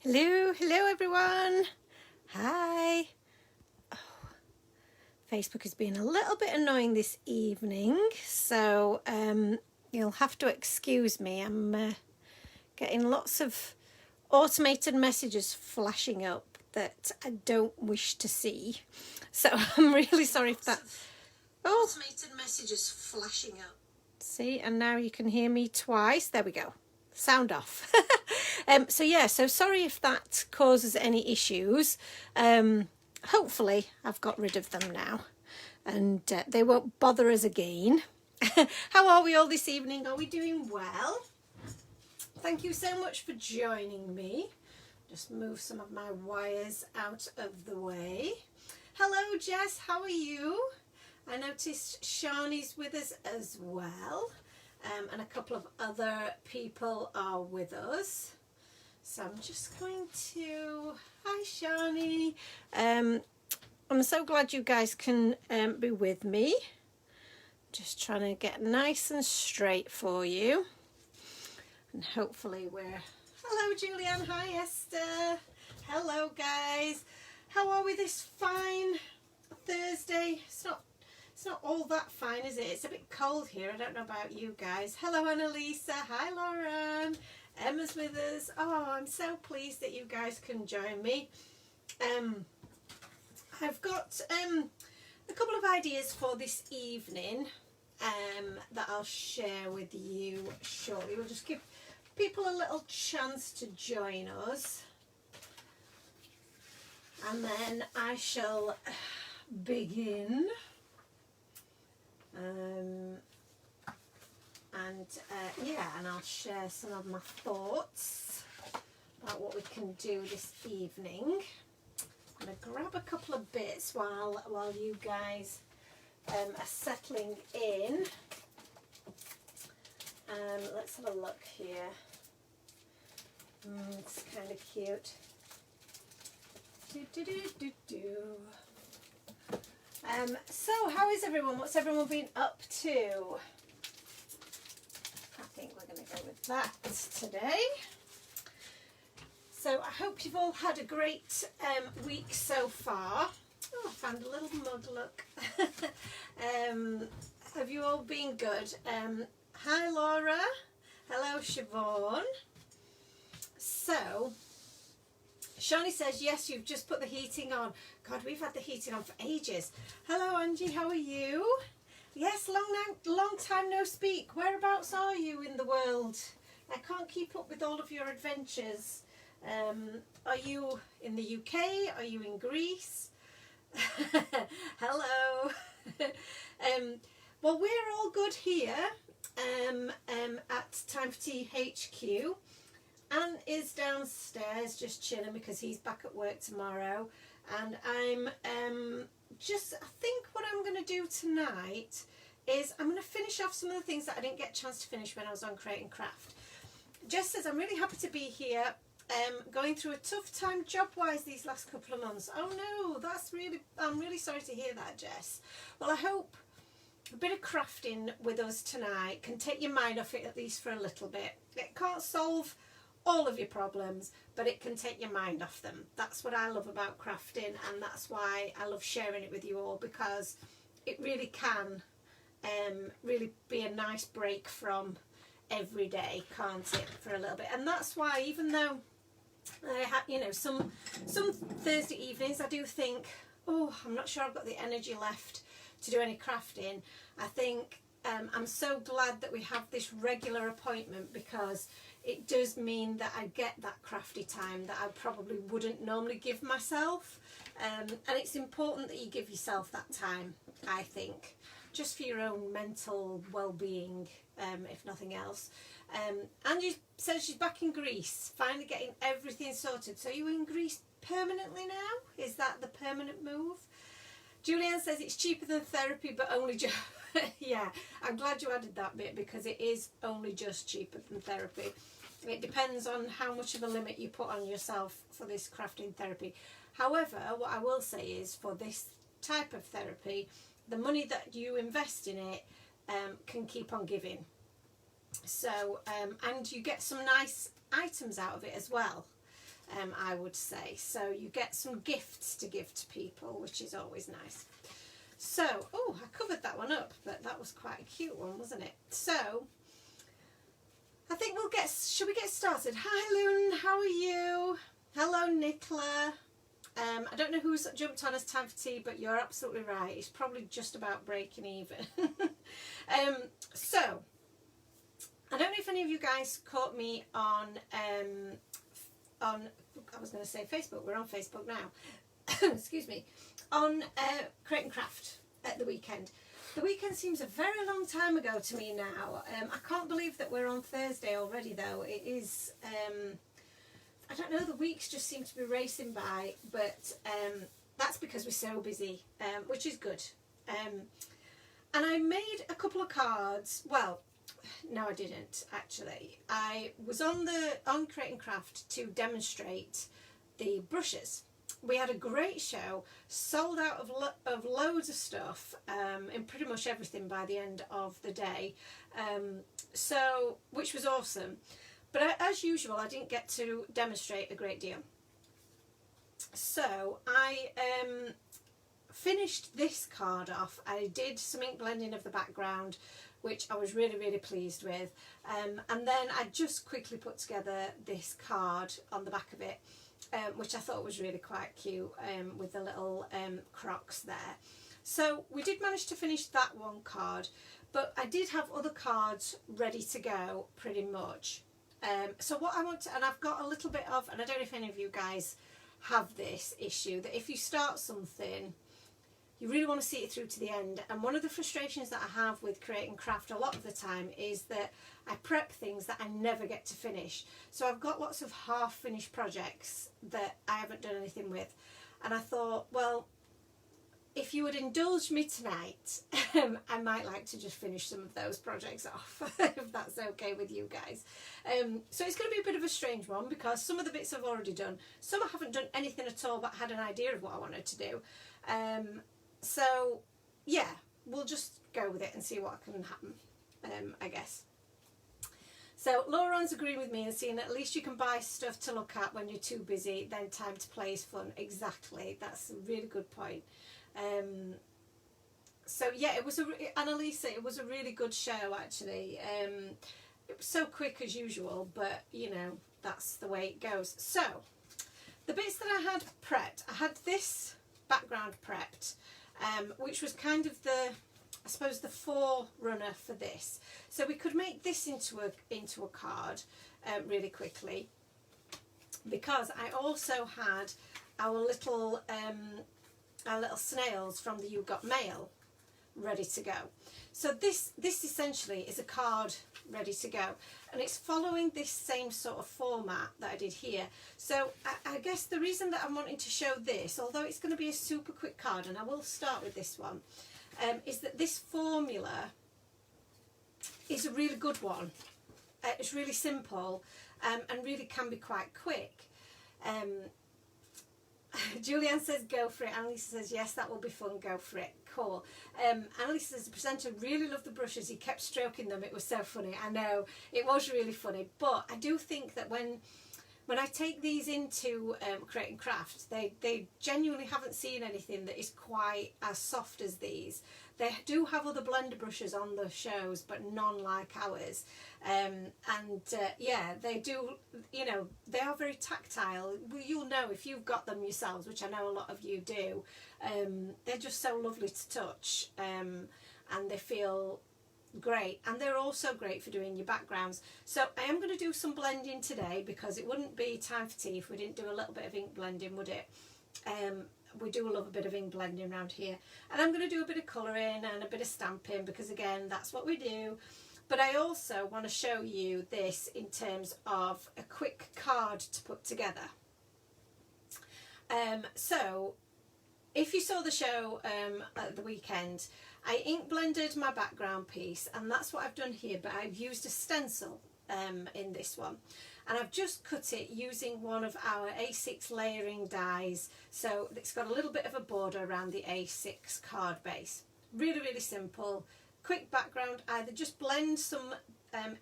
Hello everyone. Hi. Oh, Facebook has been a little bit annoying this evening, so you'll have to excuse me. I'm getting lots of automated messages flashing up that I don't wish to see. So I'm really sorry if that... Oh, automated messages flashing up. See, and now you can hear me twice. There we go. Sound off. So sorry if that causes any issues. Hopefully I've got rid of them now and they won't bother us again. How are we all this evening? Are we doing well? Thank you so much for joining me. Just move some of my wires out of the way. Hello Jess, how are you? I noticed Shani's with us as well. And a couple of other people are with us. So I'm just going to... Hi Shani. I'm so glad you guys can be with me. Just trying to get nice and straight for you. And hopefully we're... Hello Julianne. Hi Esther. Hello guys. How are we this fine Thursday? It's not all that fine, is it? It's a bit cold here. I don't know about you guys. Hello, Annalisa. Hi, Lauren. Emma's with us. Oh, I'm so pleased that you guys can join me. I've got a couple of ideas for this evening that I'll share with you shortly. We'll just give people a little chance to join us. And then I shall begin. And I'll share some of my thoughts about what we can do this evening. I'm going to grab a couple of bits while you guys are settling in. Let's have a look here. It's kind of cute. So how is everyone? What's everyone been up to? I think we're going to go with that today. So I hope you've all had a great week so far. Oh, I found a little mug, look. Have you all been good? Hi Laura. Hello Siobhan. So Shani says, yes, you've just put the heating on. God, we've had the heating on for ages. Hello, Angie, how are you? Yes, long time no speak. Whereabouts are you in the world? I can't keep up with all of your adventures. Are you in the UK? Are you in Greece? Hello. Well, we're all good here at Time for Tea HQ. Anne is downstairs just chilling because he's back at work tomorrow, and I'm I think what I'm going to do tonight is I'm going to finish off some of the things that I didn't get a chance to finish when I was on Create and Craft. Jess says, I'm really happy to be here, going through a tough time job-wise these last couple of months. Oh no, I'm really sorry to hear that, Jess. Well, I hope a bit of crafting with us tonight can take your mind off it at least for a little bit. It can't solve all of your problems, but it can take your mind off them. That's what I love about crafting, and that's why I love sharing it with you all, because it really can really be a nice break from every day, can't it, for a little bit. And that's why, even though I have, some Thursday evenings I do think, oh, I'm not sure I've got the energy left to do any crafting, I think I'm so glad that we have this regular appointment, because it does mean that I get that crafty time that I probably wouldn't normally give myself. And it's important that you give yourself that time, I think, just for your own mental well-being, if nothing else. Angie says she's back in Greece, finally getting everything sorted. So are you in Greece permanently now? Is that the permanent move? Julianne says it's cheaper than therapy, but only just... Yeah, I'm glad you added that bit, because it is only just cheaper than therapy. It depends on how much of a limit you put on yourself for this crafting therapy. However, what I will say is, for this type of therapy, the money that you invest in it can keep on giving. So, and you get some nice items out of it as well. I would say. So you get some gifts to give to people, which is always nice. So, oh, I covered that one up, but that was quite a cute one, wasn't it? So, I think shall we get started? Hi Loon, how are you? Hello Nicola. I don't know who's jumped on as time for tea, but you're absolutely right. It's probably just about breaking even. So, I don't know if any of you guys caught me on I was going to say Facebook. We're on Facebook now. Excuse me. On Create and Craft at the weekend. The weekend seems a very long time ago to me now. I can't believe that we're on Thursday already, though. It is. I don't know, the weeks just seem to be racing by, but that's because we're so busy, which is good. And I made a couple of cards. Well, no, I didn't actually. I was on Create and Craft to demonstrate the brushes. We had a great show, sold out of loads of stuff, in pretty much everything by the end of the day, so which was awesome. But as usual, I didn't get to demonstrate a great deal. So I finished this card off. I did some ink blending of the background, which I was really, really pleased with. And then I just quickly put together this card on the back of it, which I thought was really quite cute, with the little crocs there. So we did manage to finish that one card, but I did have other cards ready to go pretty much. So what I want to, and I've got a little bit of, and I don't know if any of you guys have this issue, that if you start something, you really want to see it through to the end. And one of the frustrations that I have with Create and Craft a lot of the time is that I prep things that I never get to finish. So I've got lots of half-finished projects that I haven't done anything with. And I thought, well, if you would indulge me tonight, I might like to just finish some of those projects off, if that's okay with you guys. So it's going to be a bit of a strange one, because some of the bits I've already done. Some I haven't done anything at all, but had an idea of what I wanted to do. So, yeah, we'll just go with it and see what can happen, I guess. So Lauren's agreeing with me and saying at least you can buy stuff to look at when you're too busy, then time to play is fun. Exactly, that's a really good point. So yeah, it was Annalisa, it was a really good show actually. It was so quick as usual, but you know, that's the way it goes. So the bits that I had prepped, I had this background prepped, which was kind of the, I suppose, the forerunner for this. So we could make this into a card really quickly, because I also had our little snails from the You Got Mail ready to go. So this essentially is a card ready to go, and it's following this same sort of format that I did here. So I guess the reason that I'm wanting to show this, although it's going to be a super quick card, and I will start with this one, is that this formula is a really good one. It's really simple, and really can be quite quick. Julianne says go for it. Annalisa says yes, that will be fun, go for it. Cool. Annalisa says the presenter really loved the brushes, he kept stroking them, it was so funny. I know, it was really funny, but I do think that when I take these into Create and Craft, they genuinely haven't seen anything that is quite as soft as these. They do have other blender brushes on the shows, but none like ours. Yeah, they do, you know, they are very tactile. You'll know if you've got them yourselves, which I know a lot of you do. They're just so lovely to touch, and they feel great, and they're also great for doing your backgrounds. So I am going to do some blending today, because it wouldn't be time for tea if we didn't do a little bit of ink blending, would it? We do love a bit of ink blending around here, and I'm going to do a bit of colouring and a bit of stamping, because again, that's what we do. But I also want to show you this in terms of a quick card to put together. So if you saw the show at the weekend, I ink blended my background piece, and that's what I've done here, but I've used a stencil in this one, and I've just cut it using one of our A6 layering dies, so it's got a little bit of a border around the A6 card base. Really, really simple, quick background. Either just blend some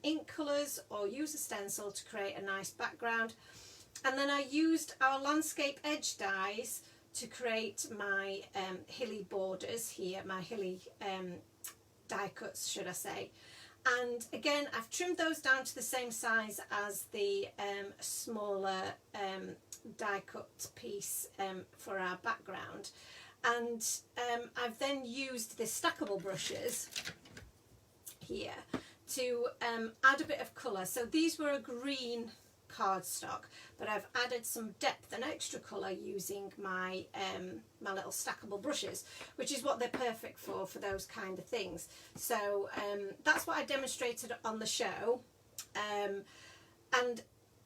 ink colours or use a stencil to create a nice background. And then I used our landscape edge dies to create my hilly borders here, my hilly die cuts, should I say. And again, I've trimmed those down to the same size as the smaller die cut piece for our background. And I've then used the stackable brushes here to add a bit of colour. So these were a green cardstock, but I've added some depth and extra colour using my my little stackable brushes, which is what they're perfect for those kind of things. So that's what I demonstrated on the show, and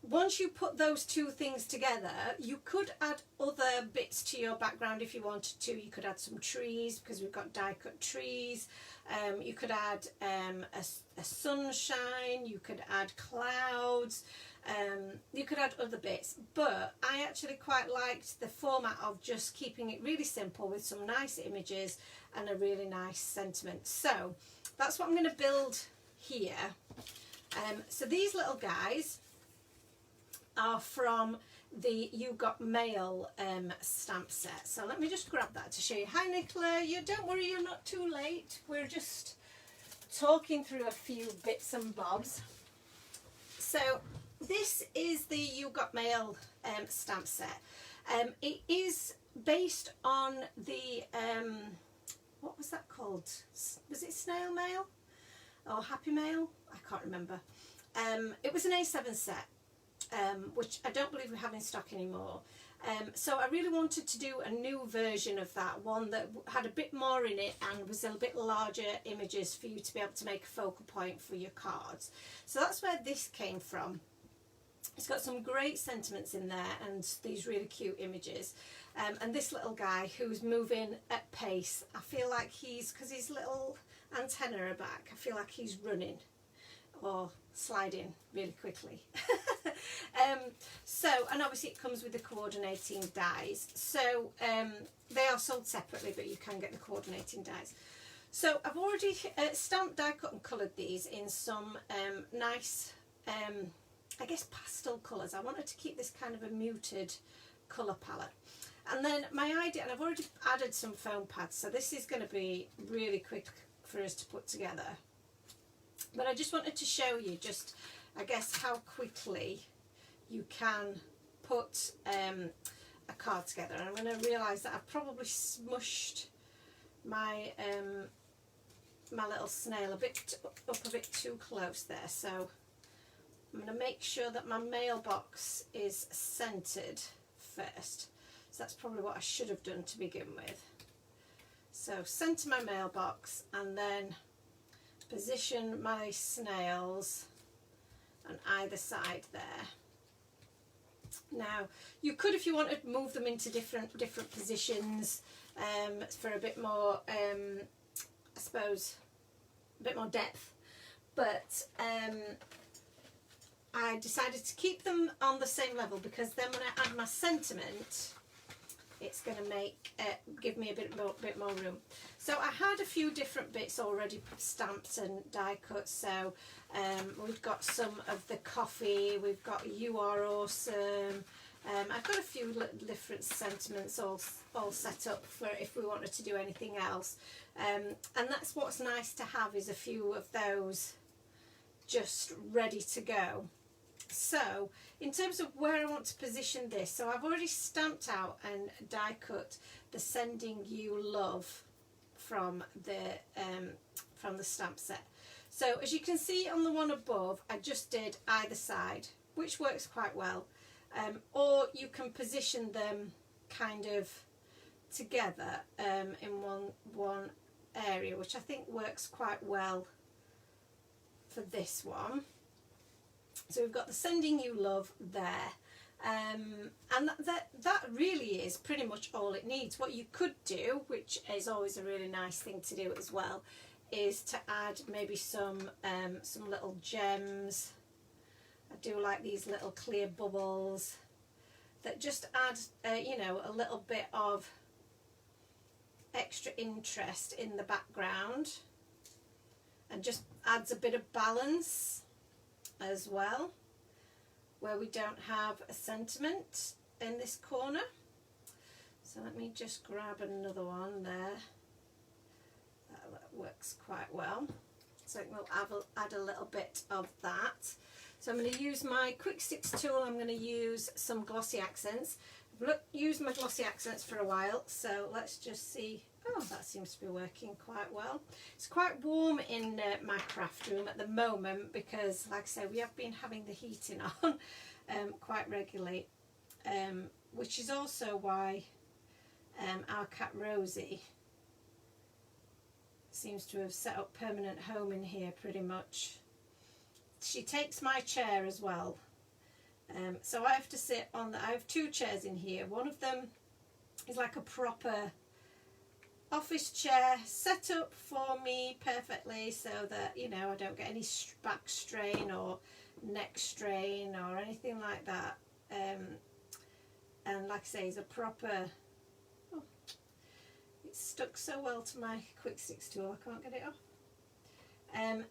once you put those two things together, you could add other bits to your background if you wanted to. You could add some trees, because we've got die cut trees. You could add a sunshine, you could add clouds, you could add other bits, but I actually quite liked the format of just keeping it really simple with some nice images and a really nice sentiment. So that's what I'm going to build here. So these little guys are from the You Got Mail stamp set. So let me just grab that to show you. Hi Nicola, don't worry, you're not too late. We're just talking through a few bits and bobs. So this is the You Got Mail stamp set. It is based on the, what was that called? Was it Snail Mail or Happy Mail? I can't remember. It was an A7 set. Which I don't believe we have in stock anymore. So I really wanted to do a new version of that, one that had a bit more in it and was a bit larger images for you to be able to make a focal point for your cards. So that's where this came from. It's got some great sentiments in there and these really cute images. And this little guy who's moving at pace, I feel like because his little antenna are back, I feel like he's running or sliding really quickly. So, and obviously it comes with the coordinating dies. So they are sold separately, but you can get the coordinating dies. So I've already stamped, die cut and coloured these in some nice, I guess, pastel colours. I wanted to keep this kind of a muted colour palette. And then my idea, and I've already added some foam pads, so this is going to be really quick for us to put together. But I just wanted to show you just, I guess, how quickly you can put a card together. And I'm going to realise that I've probably smushed my my little snail up a bit too close there. So I'm going to make sure that my mailbox is centred first. So that's probably what I should have done to begin with. So centre my mailbox and then position my snails on either side there. Now you could, if you wanted, move them into different positions for a bit more I suppose a bit more depth, but I decided to keep them on the same level, because then when I add my sentiment, it's going to make give me a bit more room. So I had a few different bits already stamped and die cut. So we've got some of the coffee, we've got You Are Awesome. I've got a few different sentiments all set up for if we wanted to do anything else. And that's what's nice to have, is a few of those just ready to go. So in terms of where I want to position this, so I've already stamped out and die cut the Sending You Love from the stamp set. So as you can see on the one above, I just did either side, which works quite well. Or you can position them kind of together in one area, which I think works quite well for this one. So we've got the Sending You Love there, and that really is pretty much all it needs. What you could do, which is always a really nice thing to do as well, is to add maybe some little gems. I do like these little clear bubbles that just add you know, a little bit of extra interest in the background and just adds a bit of balance as well, where we don't have a sentiment in this corner. So let me just grab another one there. That works quite well. So we'll add a little bit of that. So I'm going to use my Quick Sticks tool. I'm going to use some Glossy Accents. I've used my Glossy Accents for a while, so let's just see. Oh, that seems to be working quite well. It's quite warm in my craft room at the moment because, like I say, we have been having the heating on quite regularly, which is also why our cat Rosie seems to have set up permanent home in here pretty much. She takes my chair as well. So I have to sit on I have two chairs in here. One of them is like a proper office chair set up for me perfectly so that, you know, I don't get any back strain or neck strain or anything like that. And like I say, it's a proper, oh, it's stuck so well to my Quick Sticks tool, I can't get it off.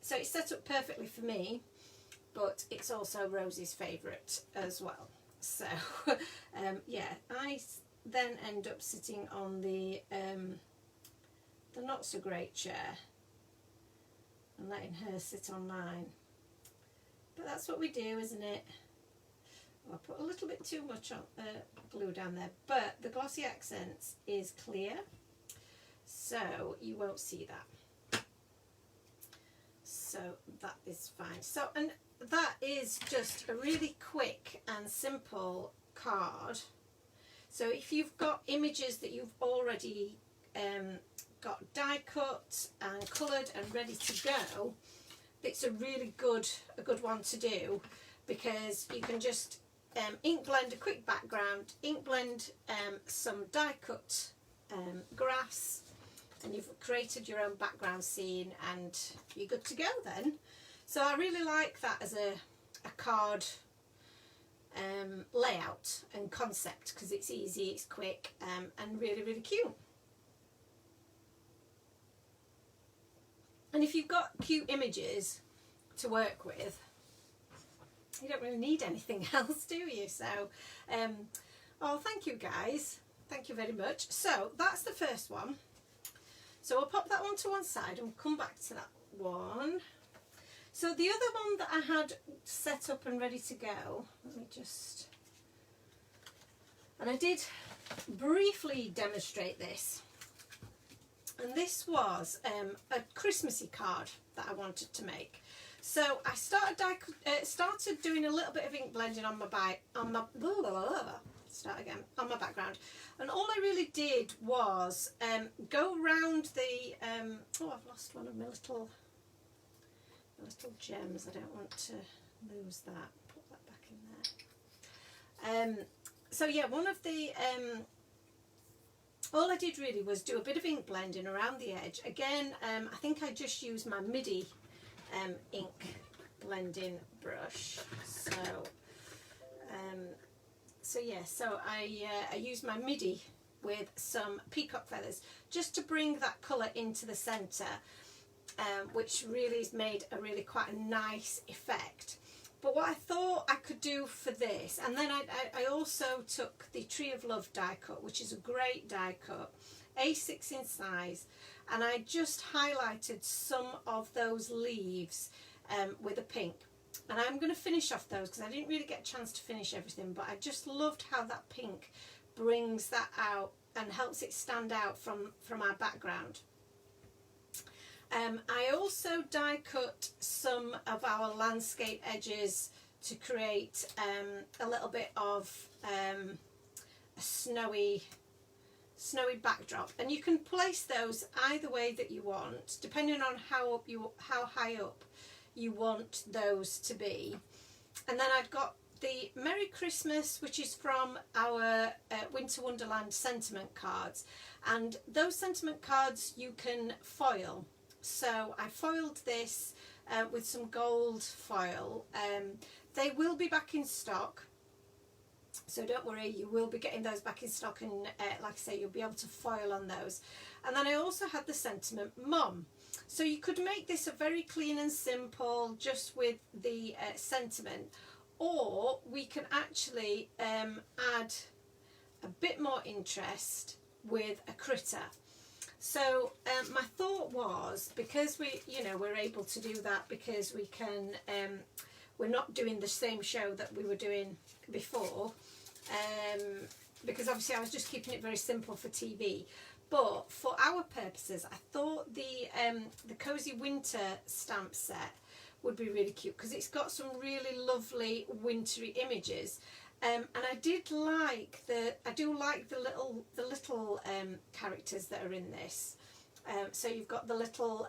So it's set up perfectly for me, but it's also Rosie's favourite as well. So yeah, I then end up sitting on the not so great chair and letting her sit on mine. But that's what we do, isn't it? Oh, I put a little bit too much on, glue down there, but the Glossy Accents is clear, so you won't see that. So that is fine. So, and that is just a really quick and simple card. So if you've got images that you've already got die cut and coloured and ready to go, it's a really good one to do, because you can just ink blend a quick background, ink blend some die cut grass, and you've created your own background scene and you're good to go then. So I really like that as a card layout and concept, because it's easy, it's quick, and really, really cute. And if you've got cute images to work with, you don't really need anything else, do you? So, oh, thank you guys. Thank you very much. So that's the first one. So I'll pop that one to one side and come back to that one. So the other one that I had set up and ready to go, let me just, and I did briefly demonstrate this. And this was a Christmassy card that I wanted to make. So I started doing a little bit of ink blending on my background, and all I really did was go around the oh, I've lost one of my little gems. I don't want to lose that. Put that back in there. So yeah, one of the all I did really was do a bit of ink blending around the edge. Again, I think I just used my MIDI ink blending brush. So yeah, so I used my MIDI with some peacock feathers just to bring that colour into the centre, which really has made a really quite a nice effect. But what I thought I could do for this, and then I also took the Tree of Love die cut, which is a great die cut, A6 in size, and I just highlighted some of those leaves with a pink. And I'm going to finish off those because I didn't really get a chance to finish everything, but I just loved how that pink brings that out and helps it stand out from our background. I also die cut some of our landscape edges to create a little bit of a snowy backdrop, and you can place those either way that you want, depending on how high up you want those to be. And then I've got the Merry Christmas, which is from our Winter Wonderland sentiment cards, and those sentiment cards you can foil. So I foiled this with some gold foil. They will be back in stock, so don't worry, you will be getting those back in stock, and like I say, you'll be able to foil on those. And then I also had the sentiment Mom. So you could make this a very clean and simple, just with the sentiment, or we can actually add a bit more interest with a critter. So my thought was, because we're able to do that because we can, we're not doing the same show that we were doing before, because obviously I was just keeping it very simple for TV. But for our purposes, I thought the Cozy Winter stamp set would be really cute, because it's got some really lovely wintry images. And I do like the little characters that are in this. So you've got the little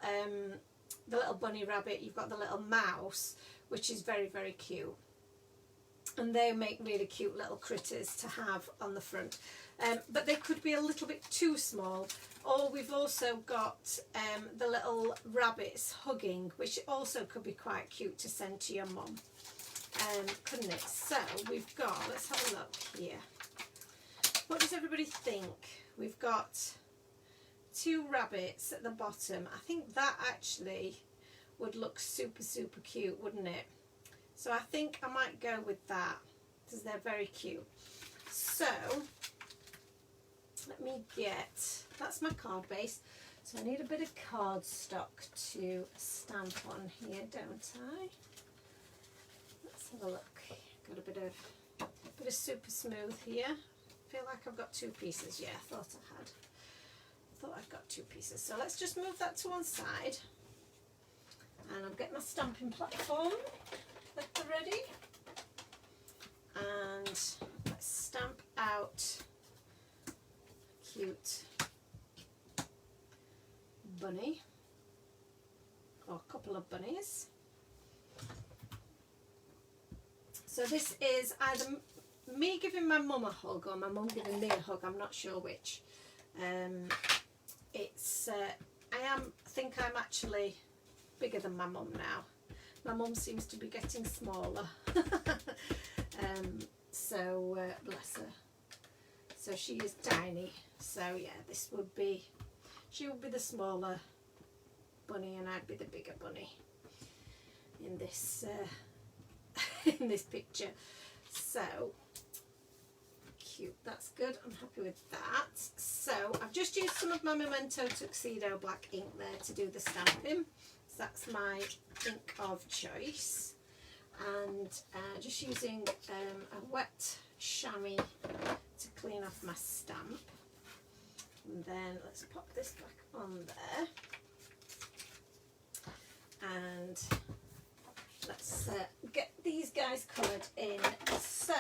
bunny rabbit, you've got the little mouse, which is very, very cute. And they make really cute little critters to have on the front. But they could be a little bit too small. Or we've also got the little rabbits hugging, which also could be quite cute to send to your mum. Couldn't it? So we've got, let's have a look here. What does everybody think? We've got 2 rabbits at the bottom. I think that actually would look super, super cute, wouldn't it? So I think I might go with that, because they're very cute. So let me get, that's my card base. So I need a bit of cardstock to stamp on here, don't I? Let's have a look. Got a bit of super smooth here. I feel like I've got 2 pieces. Yeah, I thought I had. I thought I'd got 2 pieces. So let's just move that to one side. And I'll get my stamping platform ready. And let's stamp out a cute bunny. Or a couple of bunnies. So this is either me giving my mum a hug or my mum giving me a hug. I'm not sure which. I think I'm actually bigger than my mum now. My mum seems to be getting smaller. So bless her. So she is tiny. So yeah, she would be the smaller bunny and I'd be the bigger bunny in this in this picture. So cute, that's good, I'm happy with that. So I've just used some of my Memento Tuxedo black ink there to do the stamping. So that's my ink of choice, and just using a wet chamois to clean off my stamp. And then let's pop this back on there, and let's get these guys coloured in. So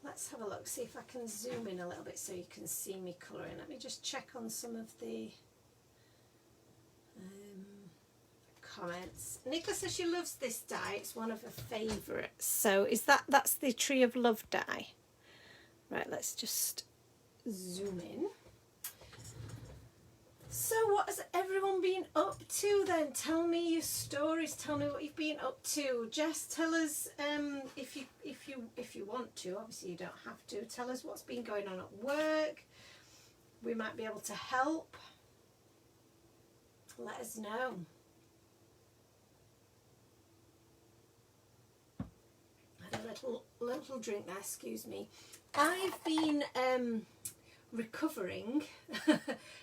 let's have a look, see if I can zoom in a little bit so you can see me colouring. Let me just check on some of the comments. Nicola says she loves this die, it's one of her favourites. So that's the Tree of Love die. Right, let's just zoom in. So what has everyone been up to then? Tell me your stories, tell me what you've been up to. Jess, tell us if you want to, obviously you don't have to, tell us what's been going on at work. We might be able to help. Let us know. I had a little drink there, excuse me. I've been recovering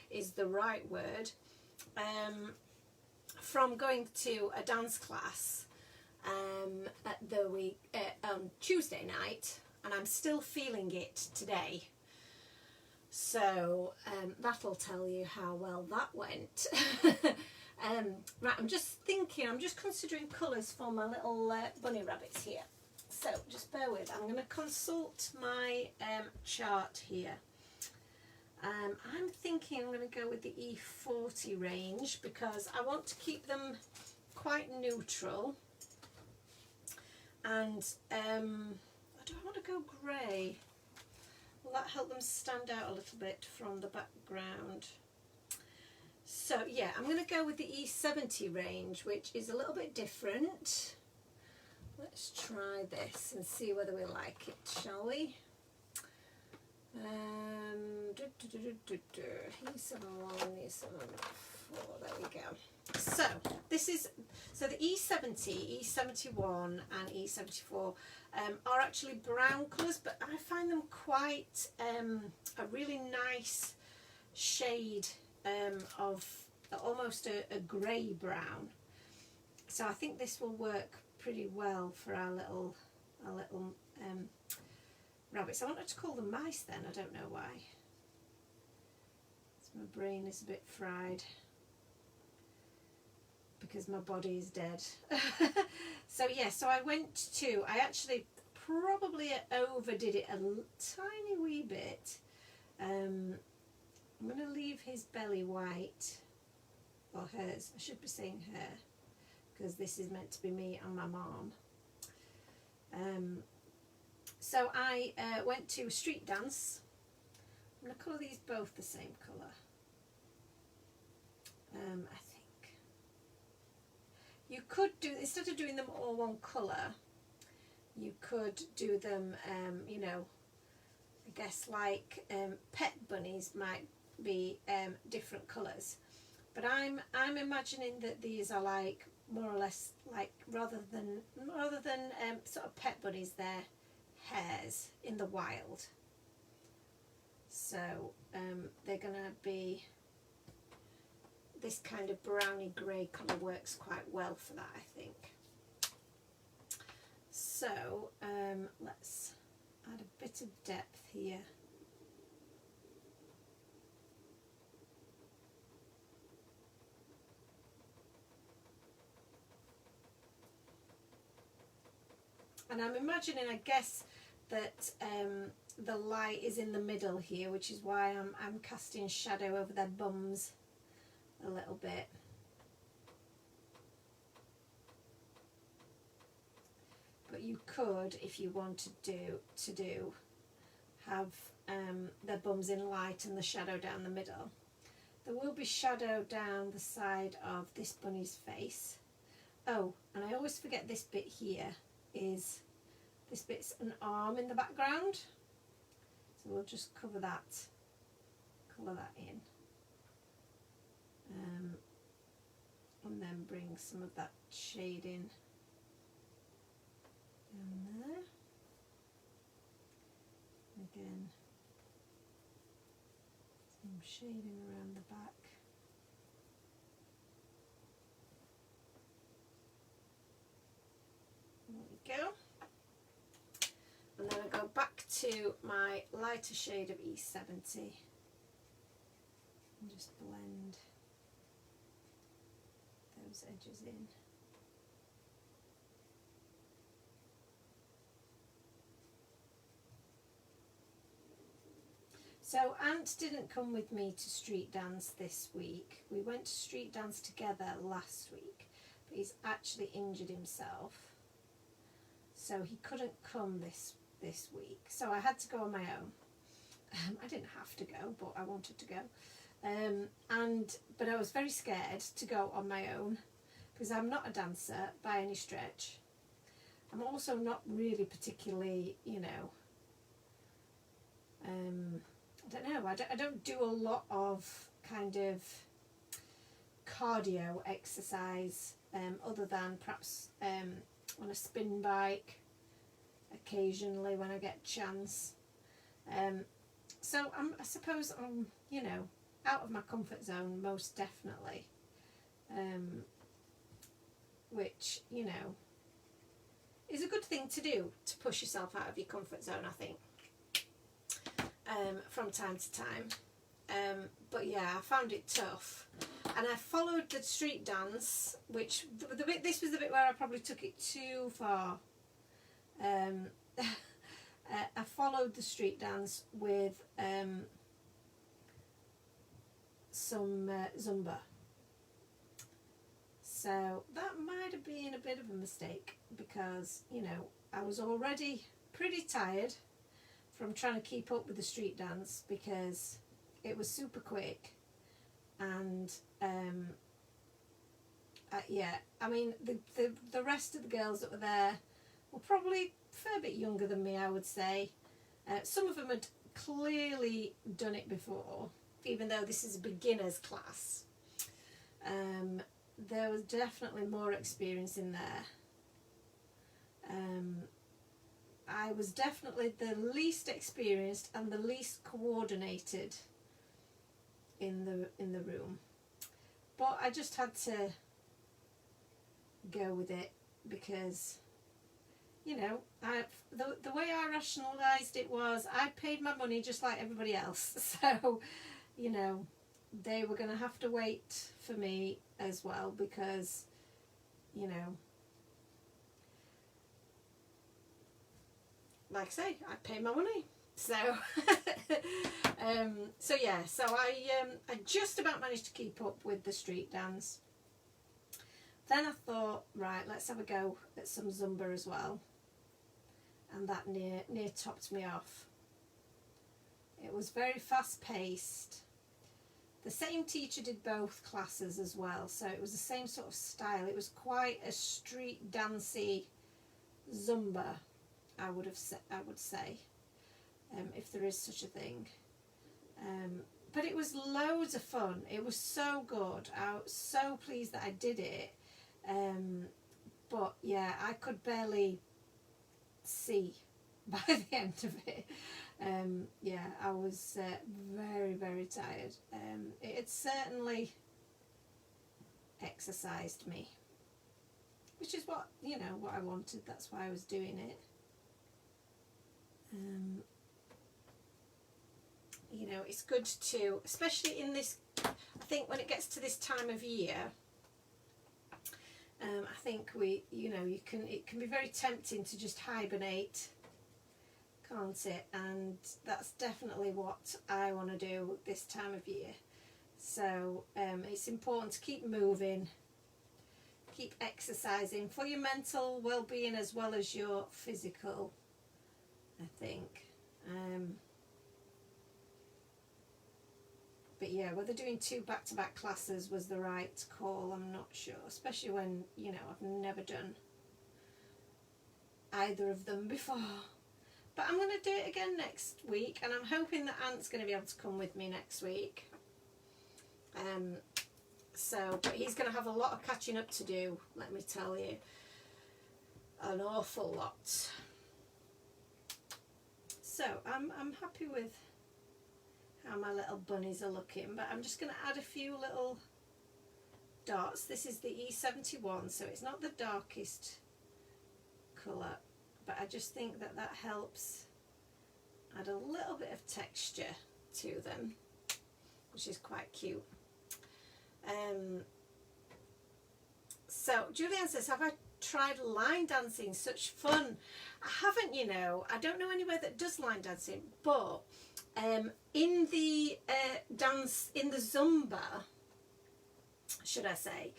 is the right word, from going to a dance class on Tuesday night, and I'm still feeling it today. So that'll tell you how well that went. Right, I'm just considering colours for my little bunny rabbits here. So just bear with, I'm going to consult my chart here. I'm thinking I'm going to go with the E40 range because I want to keep them quite neutral. And do I want to go grey? Will that help them stand out a little bit from the background? So yeah, I'm going to go with the E70 range, which is a little bit different. Let's try this and see whether we like it, shall we? E71, E74, there we go. So this is, so the E70, E71 and E74 are actually brown colours, but I find them quite a really nice shade of almost a grey brown. So I think this will work pretty well for our little rabbits. I wanted to call them mice then, I don't know why. My brain is a bit fried because my body is dead. So yeah, so I actually probably overdid it a tiny wee bit. I'm going to leave his belly white, or hers, I should be saying her, because this is meant to be me and my mom. So I went to a street dance. I'm going to colour these both the same colour. I think you could do, instead of doing them all one colour, you could do them, you know, I guess like pet bunnies might be different colours. But I'm imagining that these are like more or less like, rather than sort of pet bunnies, they're hares in the wild. So they're gonna be, this kind of browny grey colour works quite well for that, I think. So let's add a bit of depth here. And I'm imagining, I guess, that the light is in the middle here, which is why I'm casting shadow over their bums a little bit. But you could, if you wanted to have their bums in light and the shadow down the middle. There will be shadow down the side of this bunny's face. Oh, and I always forget this bit here, is this bit's an arm in the background. So we'll just colour that in. And then bring some of that shading down there. Again, some shading around the back. There we go. And then I go back to my lighter shade of E70 and just blend those edges in. So Ant didn't come with me to street dance this week. We went to street dance together last week, but he's actually injured himself, so he couldn't come this week. So I had to go on my own. I didn't have to go, but I wanted to go. But I was very scared to go on my own because I'm not a dancer by any stretch. I'm also not really particularly, you know, I don't know, I don't do a lot of kind of cardio exercise other than perhaps on a spin bike occasionally when I get a chance. So I suppose I'm, you know, out of my comfort zone most definitely, which, you know, is a good thing to do, to push yourself out of your comfort zone, I think. From time to time, but yeah, I found it tough, and I followed the street dance, which this was the bit where I probably took it too far. I followed the street dance with some Zumba, so that might have been a bit of a mistake because, you know, I was already pretty tired from trying to keep up with the street dance because it was super quick, and yeah, I mean the rest of the girls that were there were probably a fair bit younger than me, I would say. Some of them had clearly done it before, even though this is a beginner's class. there was definitely more experience in there. I was definitely the least experienced and the least coordinated in the room, but I just had to go with it because, you know, the way I rationalised it was I paid my money just like everybody else, so, you know, they were going to have to wait for me as well because, you know, like I say, I pay my money. So, so yeah, so I just about managed to keep up with the street dance. Then I thought, right, let's have a go at some Zumba as well. And that near topped me off. It was very fast paced. The same teacher did both classes as well, so it was the same sort of style. It was quite a street dancey Zumba, I would say, if there is such a thing. But it was loads of fun. It was so good. I was so pleased that I did it. But yeah, I could barely see by the end of it. Yeah, I was very, very tired. It had certainly exercised me, which is what, you know, what I wanted. That's why I was doing it. You know, it's good to, especially in this, I think when it gets to this time of year, I think it can be very tempting to just hibernate, can't it? And that's definitely what I want to do this time of year. So it's important to keep moving, keep exercising for your mental well-being as well as your physical, I think. But yeah, whether doing 2 back-to-back classes was the right call, I'm not sure. Especially when, you know, I've never done either of them before. But I'm going to do it again next week, and I'm hoping that Ant's going to be able to come with me next week. But he's going to have a lot of catching up to do, let me tell you. An awful lot. So I'm happy with how my little bunnies are looking, but I'm just going to add a few little dots. This is the E71, so it's not the darkest colour, but I just think that that helps add a little bit of texture to them, which is quite cute. So Julianne says, have I tried line dancing? Such fun. I haven't, you know. I don't know anywhere that does line dancing, but in the Zumba, should I say,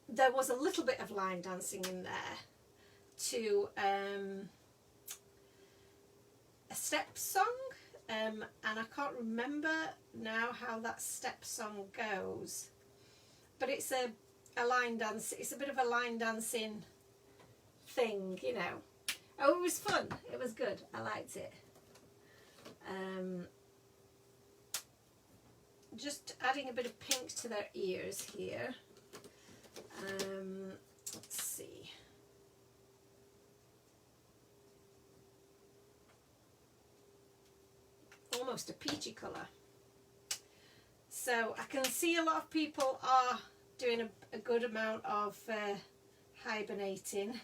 there was a little bit of line dancing in there to a step song, and I can't remember now how that step song goes, but it's a line dance. It's a bit of a line dancing thing, you know. Oh, it was fun. It was good. I liked it. Just adding a bit of pink to their ears here. Let's see. Almost a peachy colour. So I can see a lot of people are doing a good amount of hibernating.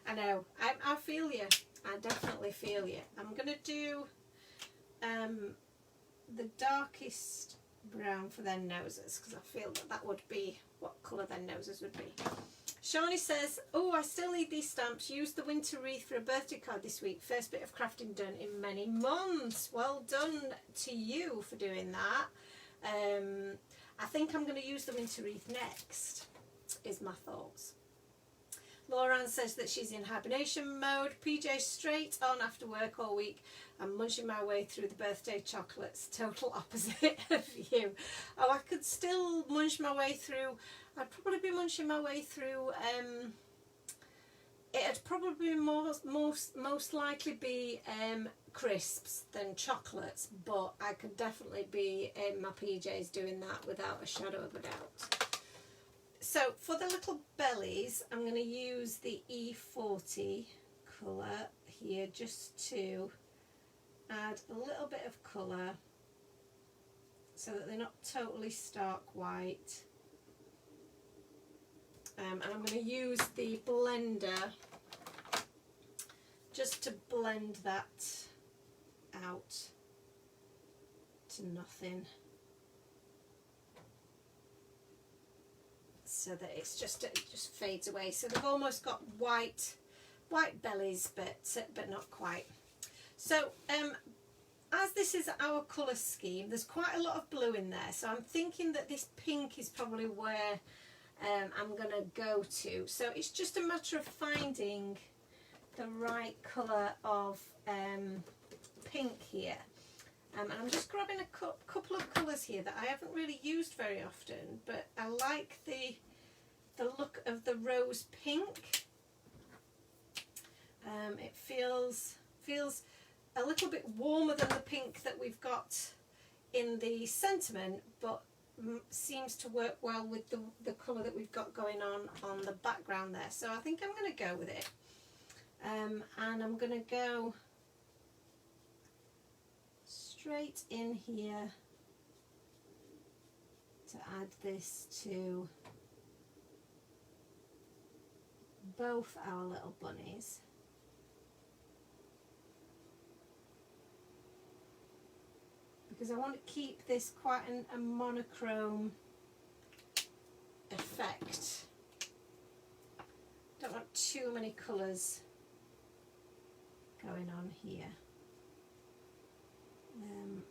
I know. I feel you. I definitely feel you. I'm going to do the darkest brown for their noses, because I feel that that would be what colour their noses would be. Shawnee says, oh, I still need these stamps. Used the winter wreath for a birthday card this week. First bit of crafting done in many months. Well done to you for doing that. I think I'm going to use the winter wreath next, is my thoughts. Lauren says that she's in hibernation mode. PJ straight on after work all week. I'm munching my way through the birthday chocolates. Total opposite of you. Oh, I could still munch my way through. I'd probably be munching my way through. It'd probably most likely be crisps than chocolates, but I could definitely be in my PJs doing that without a shadow of a doubt. So for the little bellies, I'm going to use the E40 colour here just to add a little bit of colour so that they're not totally stark white. And I'm going to use the blender just to blend that out to nothing, so that it just fades away. So they've almost got white bellies, but not quite. So as this is our colour scheme, there's quite a lot of blue in there, so I'm thinking that this pink is probably where I'm going to go to. So it's just a matter of finding the right colour of pink here. And I'm just grabbing a couple of colours here that I haven't really used very often, but I like the look of the rose pink. It feels a little bit warmer than the pink that we've got in the sentiment, but seems to work well with the colour that we've got going on the background there. So I think I'm going to go with it. And I'm going to go straight in here to add this to both our little bunnies. Because I want to keep this quite a monochrome effect. Don't want too many colours going on here.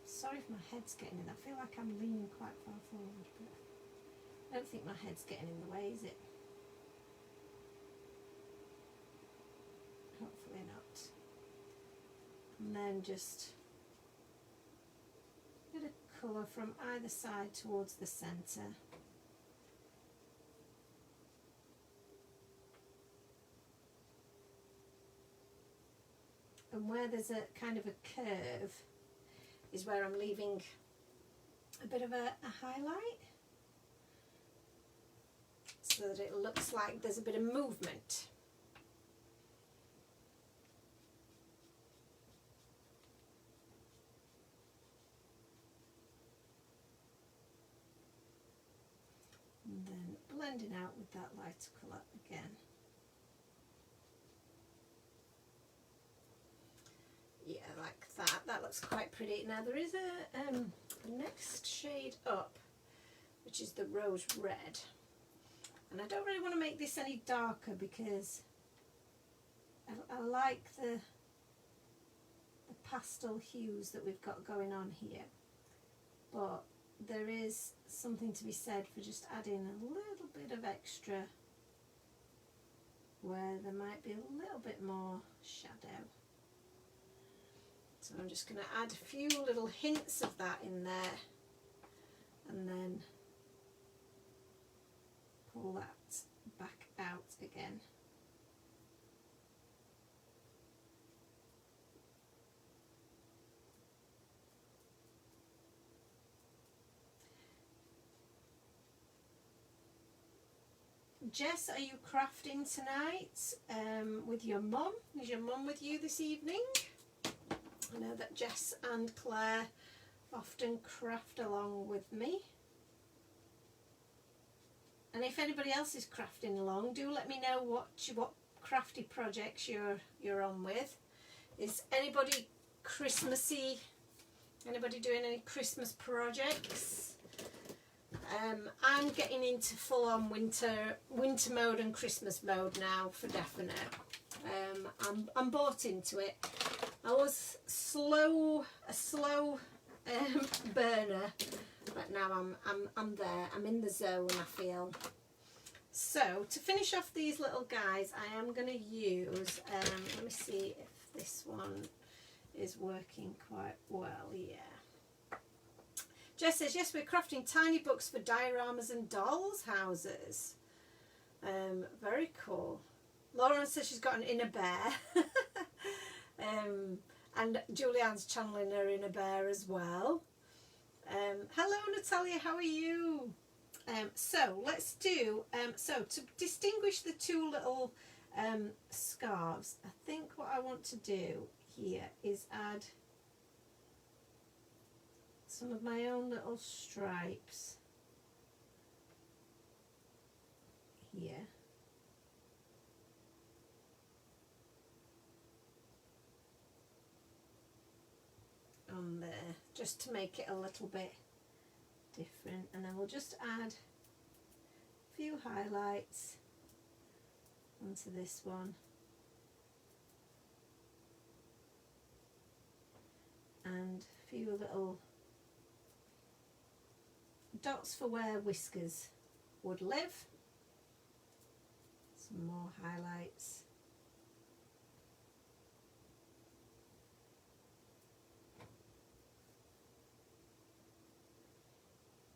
Sorry if my head's getting in. I feel like I'm leaning quite far forward, but I don't think my head's getting in the way, is it? Hopefully not. And then just a bit of colour from either side towards the centre. And where there's a kind of a curve is where I'm leaving a bit of a highlight, so that it looks like there's a bit of movement. And then blending out with that lighter colour again. Yeah, like that. That looks quite pretty. Now there is a next shade up, which is the rose red, and I don't really want to make this any darker because I like the pastel hues that we've got going on here, but there is something to be said for just adding a little bit of extra where there might be a little bit more shadow. So I'm just going to add a few little hints of that in there, and then pull that back out again. Jess, are you crafting tonight with your mum? Is your mum with you this evening? I know that Jess and Claire often craft along with me. And if anybody else is crafting along, do let me know what crafty projects you're on with. Is anybody Christmassy? Anybody doing any Christmas projects? I'm getting into full-on winter mode and Christmas mode now for definite. I'm bought into it. I was a slow burner, but now I'm there. I'm in the zone, I feel. So to finish off these little guys, I am going to use. Let me see if this one is working quite well. Yeah. Jess says, yes, we're crafting tiny books for dioramas and dolls' houses. Very cool. Lauren says she's got an inner bear. And Julianne's channeling her inner bear as well. Hello, Natalia, how are you? So let's do, so to distinguish the two little scarves, I think what I want to do here is add some of my own little stripes here. On there, just to make it a little bit different, and then we'll just add a few highlights onto this one, and a few little dots for where whiskers would live, some more highlights.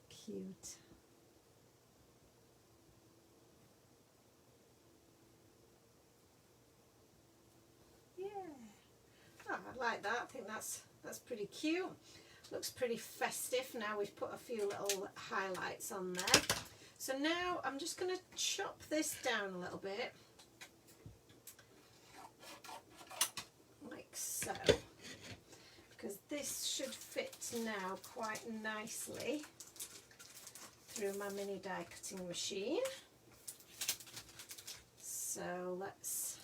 Cute. Yeah. Oh, I like that. I think that's pretty cute. Looks pretty festive. Now we've put a few little highlights on there. So now I'm just going to chop this down a little bit, like so, because this should fit now quite nicely through my mini die cutting machine. So let's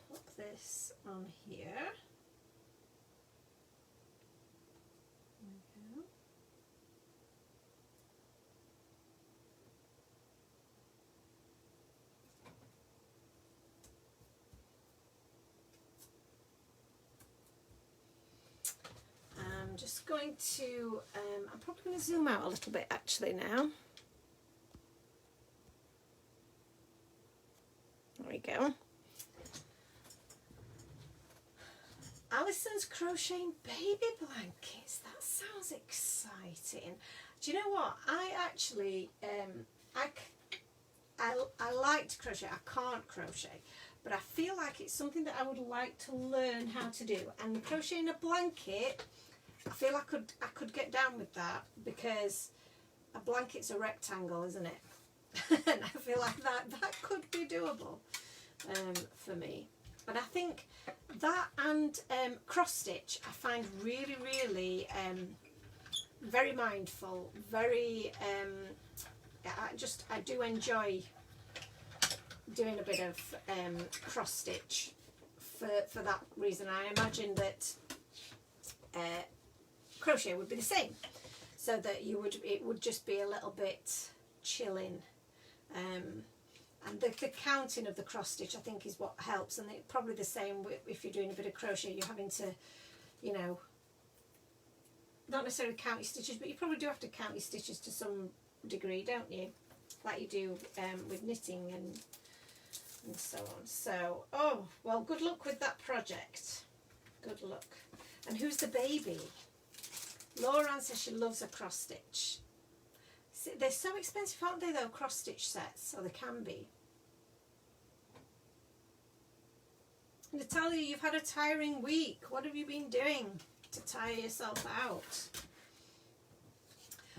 pop this on here. There we go. I'm just going to, I'm probably going to zoom out a little bit actually now. There we go. Alison's crocheting baby blankets. That sounds exciting. Do you know what? I actually, I like to crochet. I can't crochet, but I feel like it's something that I would like to learn how to do. And crocheting a blanket, I feel I could get down with that, because a blanket's a rectangle, isn't it? And I feel like that could be doable for me. But I think that and cross stitch I find really, really very mindful, very I do enjoy doing a bit of cross stitch for that reason. I imagine that crochet would be the same, so that it would just be a little bit chilling, and the counting of the cross stitch I think is what helps, and it's probably the same if you're doing a bit of crochet. You're having to, you know, not necessarily count your stitches, but you probably do have to count your stitches to some degree, don't you, like you do with knitting and so on. So, oh well, good luck with that project, good luck. And who's the baby? Laura says she loves a cross stitch. See, they're so expensive, aren't they, though, cross stitch sets? Or they can be. Natalia, you've had a tiring week. What have you been doing to tire yourself out?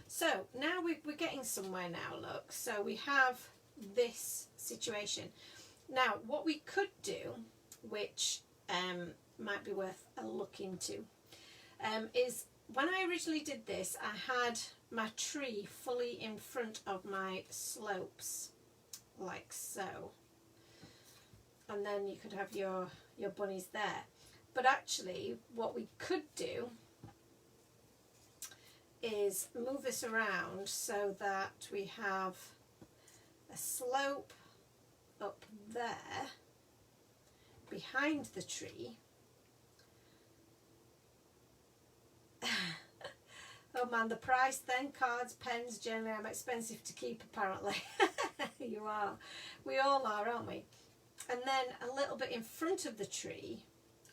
So now we're getting somewhere now, look. So we have this situation. Now what we could do, which might be worth a look into, is when I originally did this, I had my tree fully in front of my slopes, like so. And then you could have your bunnies there. But actually, what we could do is move this around so that we have a slope up there behind the tree. Oh man, the price then, cards, pens, generally I'm expensive to keep apparently. You are. We all are, aren't we? And then a little bit in front of the tree.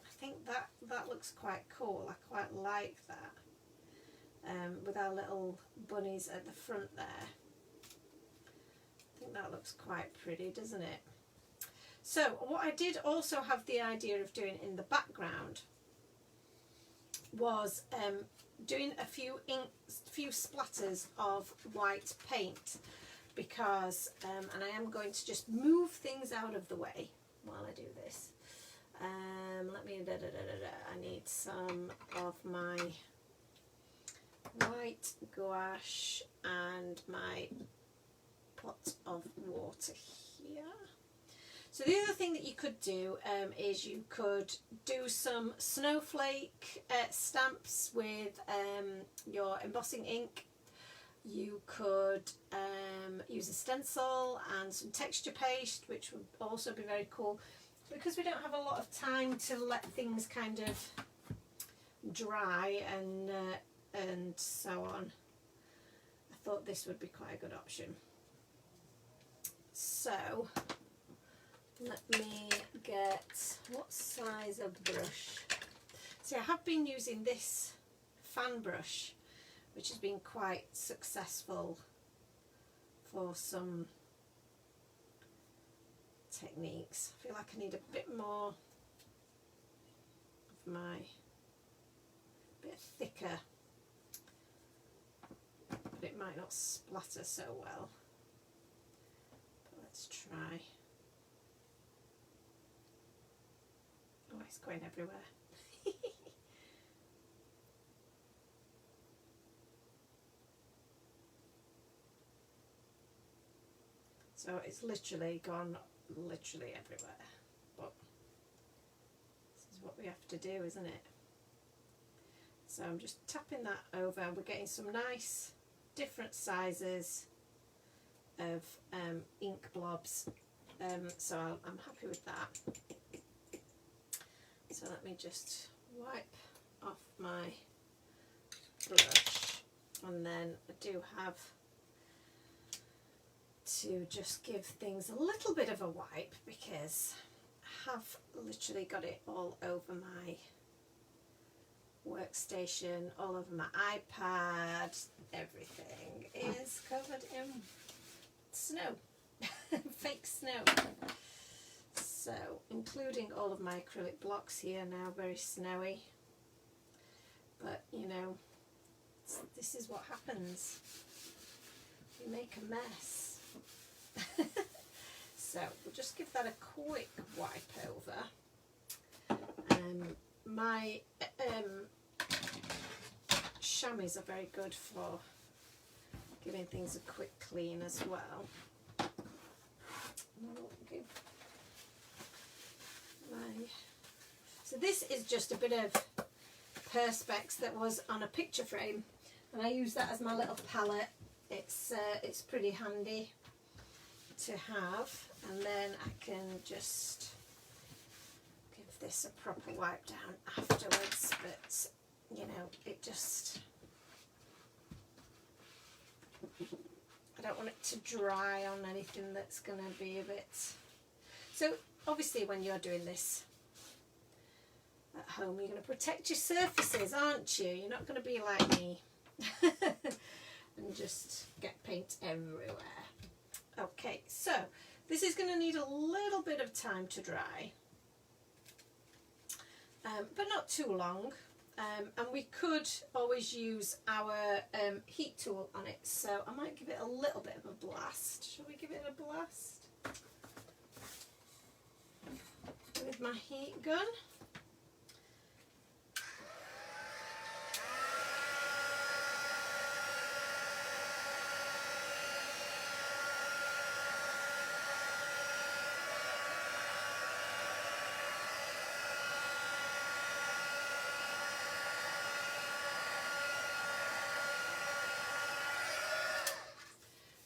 I think that looks quite cool. I quite like that. With our little bunnies at the front there. I think that looks quite pretty, doesn't it? So what I did also have the idea of doing in the background was doing a few splatters of white paint, because and I am going to just move things out of the way while I do this. Let me I need some of my white gouache and my pot of water here. So the other thing that you could do is you could do some snowflake stamps with your embossing ink. You could use a stencil and some texture paste, which would also be very cool, because we don't have a lot of time to let things kind of dry and so on. I thought this would be quite a good option. So let me get, what size of brush? See, I have been using this fan brush, which has been quite successful for some techniques. I feel like I need a bit more of my, bit thicker, but it might not splatter so well. But let's try. Oh, it's going everywhere. So it's literally gone literally everywhere, but this is what we have to do, isn't it? So I'm just tapping that over. We're getting some nice different sizes of ink blobs, so I'm happy with that. So let me just wipe off my brush, and then I do have to just give things a little bit of a wipe, because I have literally got it all over my workstation, all over my iPad. Everything is covered in snow, fake snow. So including all of my acrylic blocks here now, very snowy. But you know, this is what happens. You make a mess. So we'll just give that a quick wipe over. My chamois are very good for giving things a quick clean as well. So this is just a bit of Perspex that was on a picture frame, and I use that as my little palette. It's pretty handy to have, and then I can just give this a proper wipe down afterwards, but you know, it just, I don't want it to dry on anything that's going to be a bit. So obviously when you're doing this at home, you're going to protect your surfaces, aren't you? You're not going to be like me and just get paint everywhere. Okay, so this is going to need a little bit of time to dry, but not too long, and we could always use our heat tool on it, so I might give it a little bit of a blast. Shall we give it a blast with my heat gun?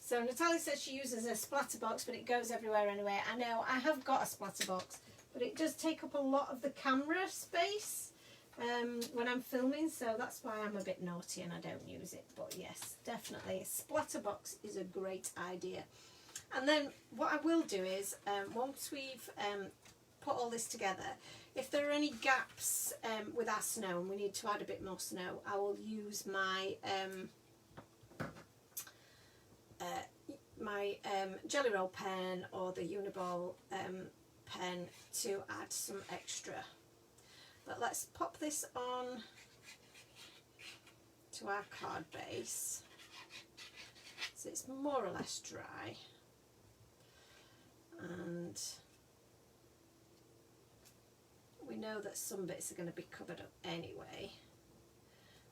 So Natalie says she uses a splatter box, but it goes everywhere anyway. I know, I have got a splatter box, but it does take up a lot of the camera space when I'm filming, so that's why I'm a bit naughty and I don't use it. But yes, definitely, a splatter box is a great idea. And then what I will do is, once we've put all this together, if there are any gaps with our snow and we need to add a bit more snow, I will use my Jelly Roll pen or the Uniball pen to add some extra. But let's pop this on to our card base. So it's more or less dry. And we know that some bits are going to be covered up anyway.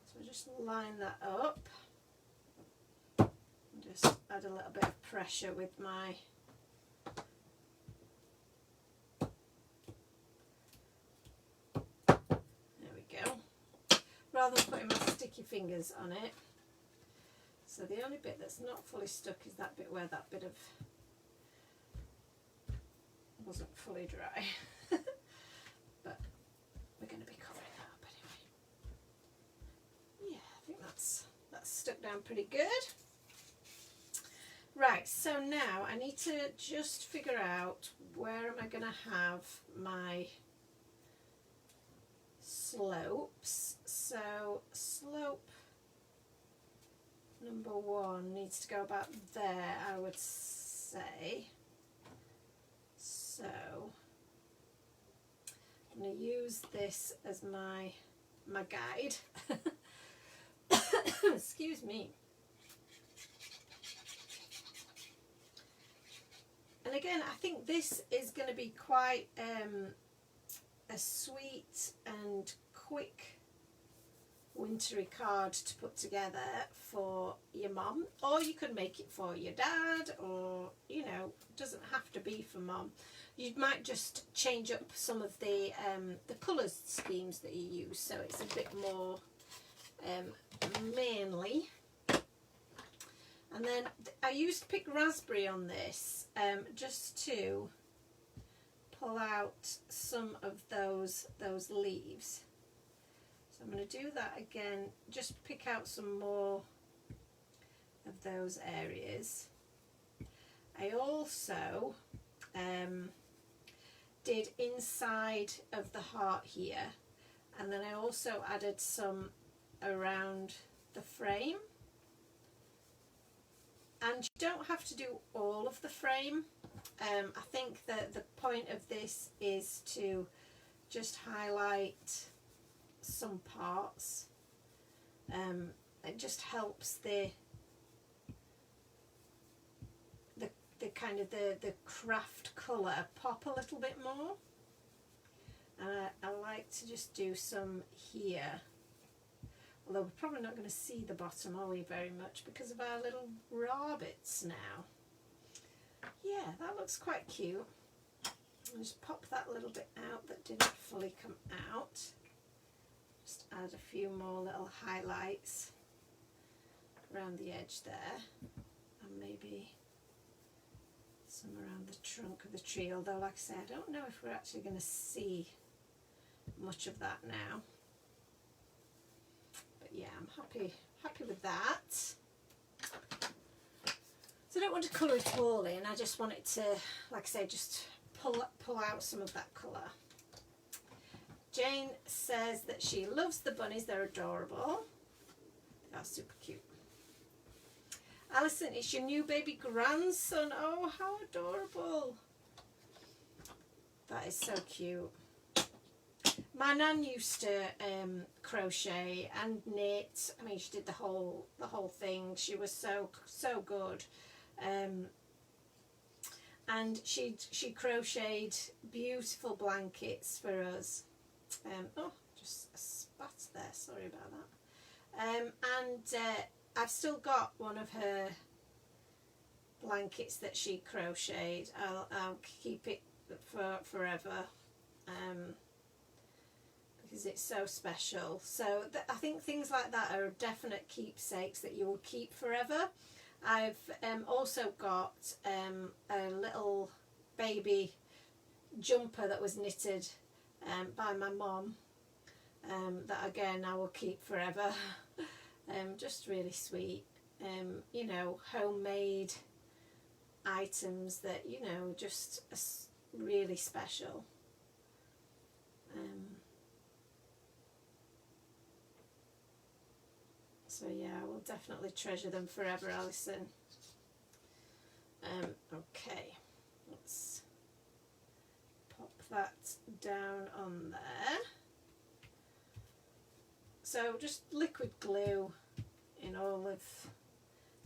So we'll just line that up. And just add a little bit of pressure with my rather than putting my sticky fingers on it. So the only bit that's not fully stuck is that bit where that bit of wasn't fully dry. But we're going to be covering that up anyway. Yeah, I think that's stuck down pretty good. Right, so now I need to just figure out where am I going to have my slopes. So slope number 1 needs to go about there, I would say. So I'm going to use this as my guide. Excuse me. And again, I think this is going to be quite a sweet and quick wintry card to put together for your mum, or you could make it for your dad, or you know, it doesn't have to be for mum. You might just change up some of the colours schemes that you use, so it's a bit more manly. And then I used Pick Raspberry on this just to pull out some of those leaves. So I'm going to do that again, just pick out some more of those areas. I also did inside of the heart here, and then I also added some around the frame. And you don't have to do all of the frame. I think that the point of this is to just highlight some parts. It just helps the kind of the craft colour pop a little bit more. And I like to just do some here. Although we're probably not going to see the bottom, are we, very much because of our little rabbits now. Yeah, that looks quite cute. I'll just pop that little bit out that didn't fully come out. Just add a few more little highlights around the edge there. And maybe some around the trunk of the tree. Although, like I say, I don't know if we're actually going to see much of that now. Yeah, I'm happy with that. So I don't want to colour it all in, I just want it to, like I say, just pull out some of that colour. Jane says that she loves the bunnies, they're adorable. They are super cute. Alison, it's your new baby grandson. Oh, how adorable. That is so cute. My nan used to crochet and knit. I mean, she did the whole thing. She was so good, and she crocheted beautiful blankets for us. Oh, just a spat there. Sorry about that. And I've still got one of her blankets that she crocheted. I'll keep it for forever. Because it's so special. So I think things like that are definite keepsakes that you will keep forever. I've also got a little baby jumper that was knitted by my mum, that again I will keep forever. Just really sweet, you know, homemade items that, you know, just really special. So yeah, I will definitely treasure them forever, Alison. Okay, let's pop that down on there. So So just liquid glue in all of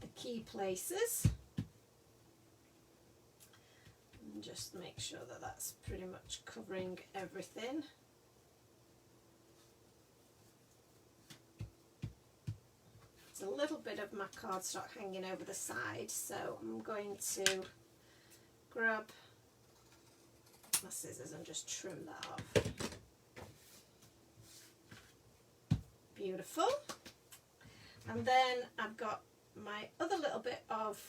the key places. And just make sure that that's pretty much covering everything. There's a little bit of my cardstock hanging over the side, so I'm going to grab my scissors and just trim that off. Beautiful. And then I've got my other little bit of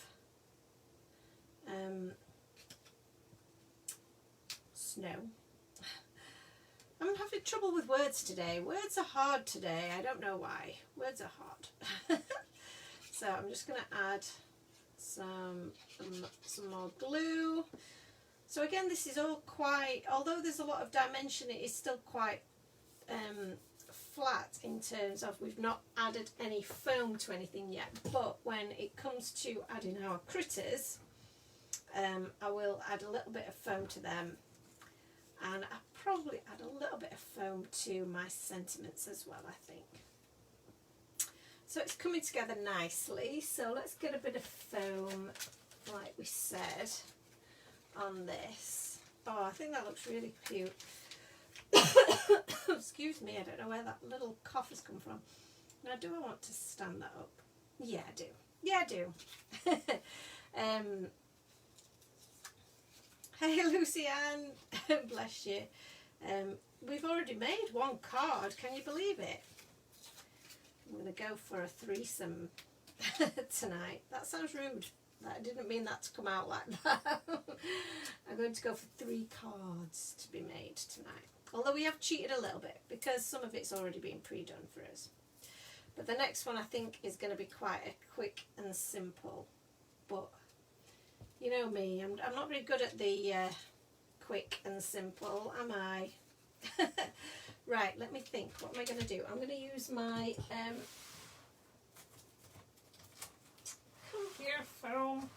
snow. I'm having trouble with words today. Words are hard today. I don't know why. Words are hard. So I'm just going to add some more glue. So again, this is all quite, although there's a lot of dimension, it is still quite flat in terms of we've not added any foam to anything yet. But when it comes to adding our critters, I will add a little bit of foam to them, and I'll probably add a little bit of foam to my sentiments as well, I think. So it's coming together nicely. So let's get a bit of foam, like we said, on this. Oh, I think that looks really cute. Excuse me, I don't know where that little cough has come from. Now, do I want to stand that up? Yeah, I do. Yeah, I do. Hey, Lucy Ann. Bless you. We've already made one card. Can you believe it? I'm going to go for a threesome tonight. That sounds rude. I didn't mean that to come out like that. I'm going to go for 3 cards to be made tonight. Although we have cheated a little bit because some of it's already been pre-done for us. But the next one I think is going to be quite a quick and simple. But you know me, I'm not very good at the quick and simple, am I? Right, let me think. What am I going to do? I'm going to use my come here, foam.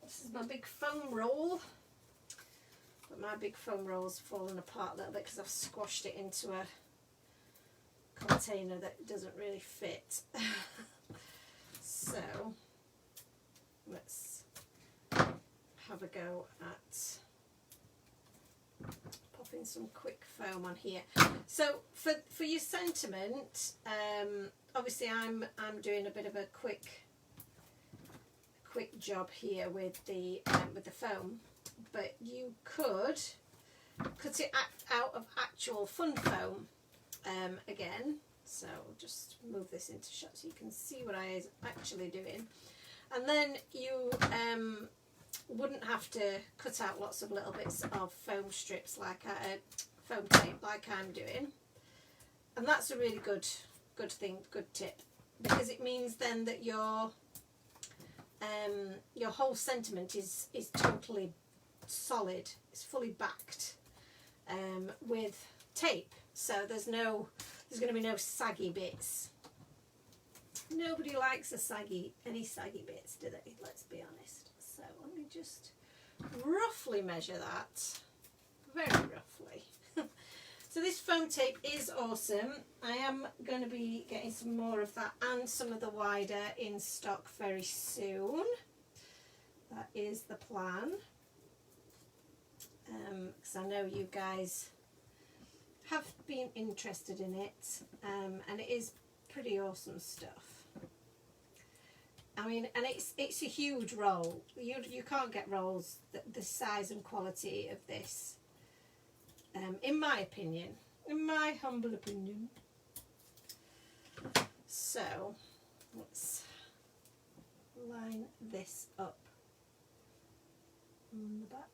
This is my big foam roll. But my big foam roll's fallen apart a little bit because I've squashed it into a container that doesn't really fit. So let's have a go at popping some quick foam on here. So for your sentiment, obviously I'm doing a bit of a quick job here with the foam, but you could cut it out of actual fun foam again. So just move this into shot so you can see what I was actually doing, and then you wouldn't have to cut out lots of little bits of foam strips like foam tape like I'm doing. And that's a really good thing, good tip, because it means then that your whole sentiment is totally solid. It's fully backed with tape, so there's going to be no saggy bits. Nobody likes any saggy bits, do they? Let's be honest. So let me just roughly measure that, very roughly. So this foam tape is awesome. I am going to be getting some more of that and some of the wider in stock very soon. That is the plan. Because I know you guys have been interested in it, and it is pretty awesome stuff. I mean, and it's a huge roll. You can't get rolls the size and quality of this, in my opinion, in my humble opinion. So let's line this up on the back.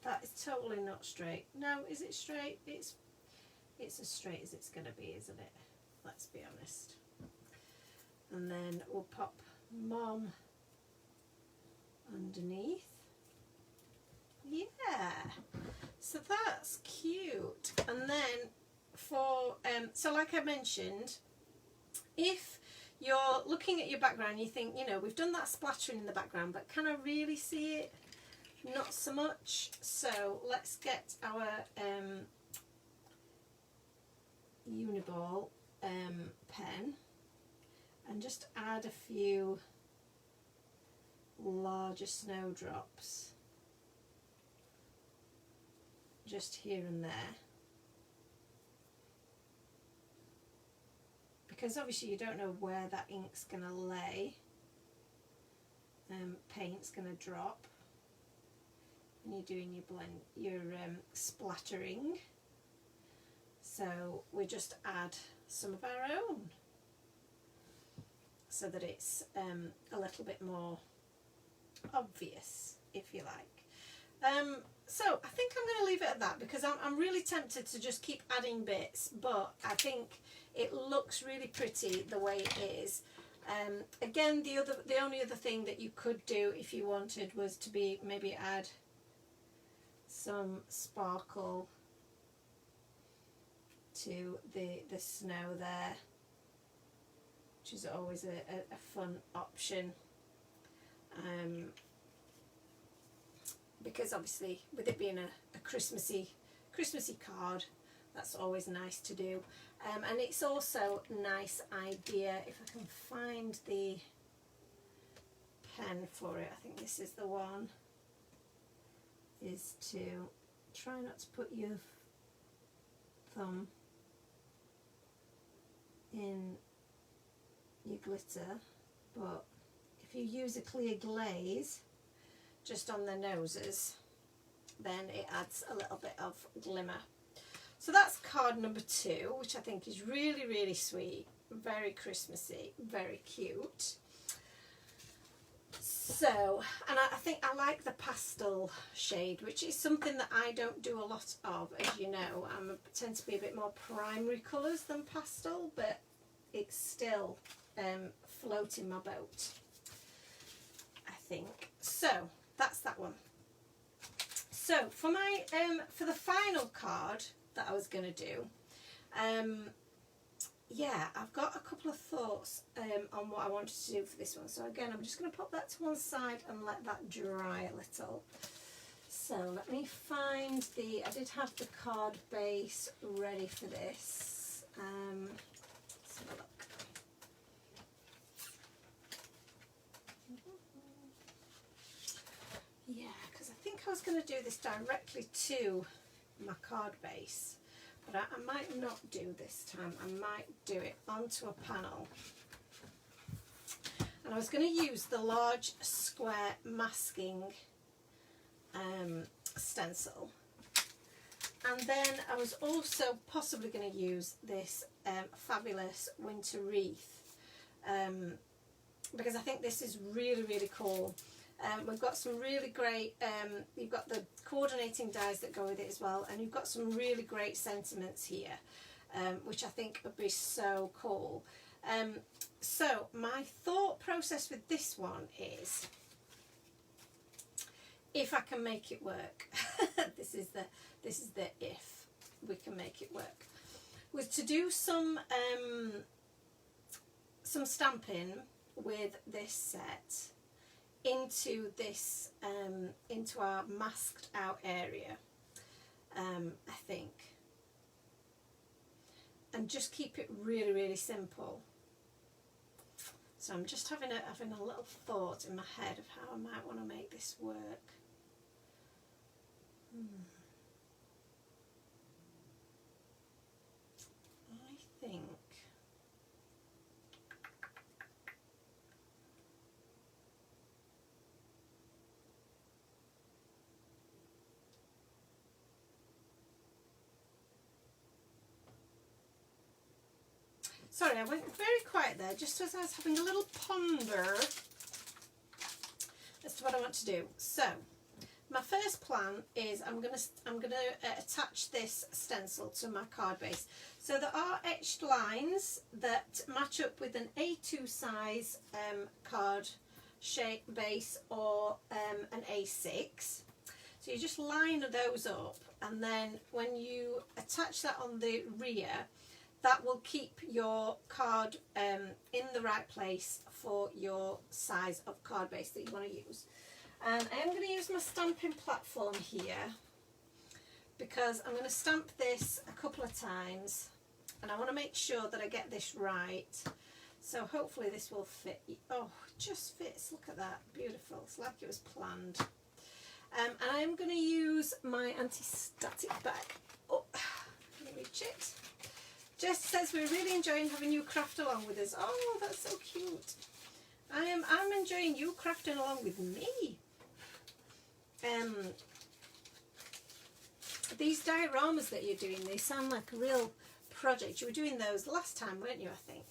That is totally not straight. No, is it straight? It's as straight as it's going to be, isn't it? Let's be honest. And then we'll pop Mom underneath. Yeah, so that's cute. And then for so like I mentioned, if you're looking at your background, you think, you know, we've done that splattering in the background, but can I really see it? not so much. So let's get our Uniball pen and just add a few larger snowdrops just here and there, because obviously you don't know where that ink's going to lay. Paint's going to drop when you're doing your splattering, so we just add some of our own so that it's a little bit more obvious, if you like. So I think I'm going to leave it at that, because I'm really tempted to just keep adding bits, but I think it looks really pretty the way it is. Again, the only other thing that you could do if you wanted was to maybe add some sparkle to the snow there, which is always a fun option. Because obviously with it being a Christmassy card, that's always nice to do. And it's also a nice idea, if I can find the pen for it, I think this is the one, is to try not to put your thumb in your glitter, but if you use a clear glaze just on the noses, then it adds a little bit of glimmer. So that's card number 2, which I think is really, really sweet, very Christmassy, very cute. So, and I think I like the pastel shade, which is something that I don't do a lot of, as you know. I tend to be a bit more primary colours than pastel, but it's still floating my boat, I think. So that's that one. So for my for the final card that I was going to do, yeah, I've got a couple of thoughts on what I wanted to do for this one. So again, I'm just going to pop that to one side and let that dry a little. So let me find I did have the card base ready for this. Let's have a look. Yeah, because I think I was going to do this directly to my card base, but I might not do this time. I might do it onto a panel. And I was going to use the large square masking stencil. And then I was also possibly going to use this fabulous winter wreath, because I think this is really, really cool. We've got some really great, you've got the coordinating dies that go with it as well, and you've got some really great sentiments here, which I think would be so cool. So my thought process with this one is, if I can make it work, this is the if we can make it work, was to do some stamping with this set into this into our masked out area, I think, and just keep it really, really simple. So I'm just having a little thought in my head of how I might want to make this work. I think sorry, I went very quiet there, just as I was having a little ponder as to what I want to do. So my first plan is I'm gonna attach this stencil to my card base. So there are etched lines that match up with an A2 size card shape base or an A6. So you just line those up, and then when you attach that on the rear, that will keep your card in the right place for your size of card base that you want to use. And I am going to use my stamping platform here because I'm going to stamp this a couple of times and I want to make sure that I get this right. So hopefully this will fit. Oh, it just fits. Look at that. Beautiful. It's like it was planned. And I'm going to use my anti-static bag. Oh, let me reach it. Jess says we're really enjoying having you craft along with us. Oh, that's so cute. I'm enjoying you crafting along with me. These dioramas that you're doing, they sound like a real project. You were doing those last time, weren't you, I think?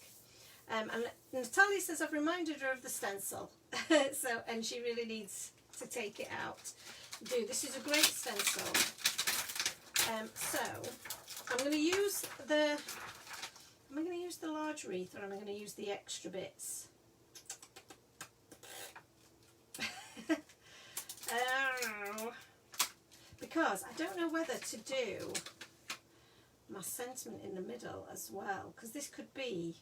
And Natalia says I've reminded her of the stencil. And she really needs to take it out. This is a great stencil. So I'm going to use the large wreath, or am I going to use the extra bits? Because I don't know whether to do my sentiment in the middle as well, because this could be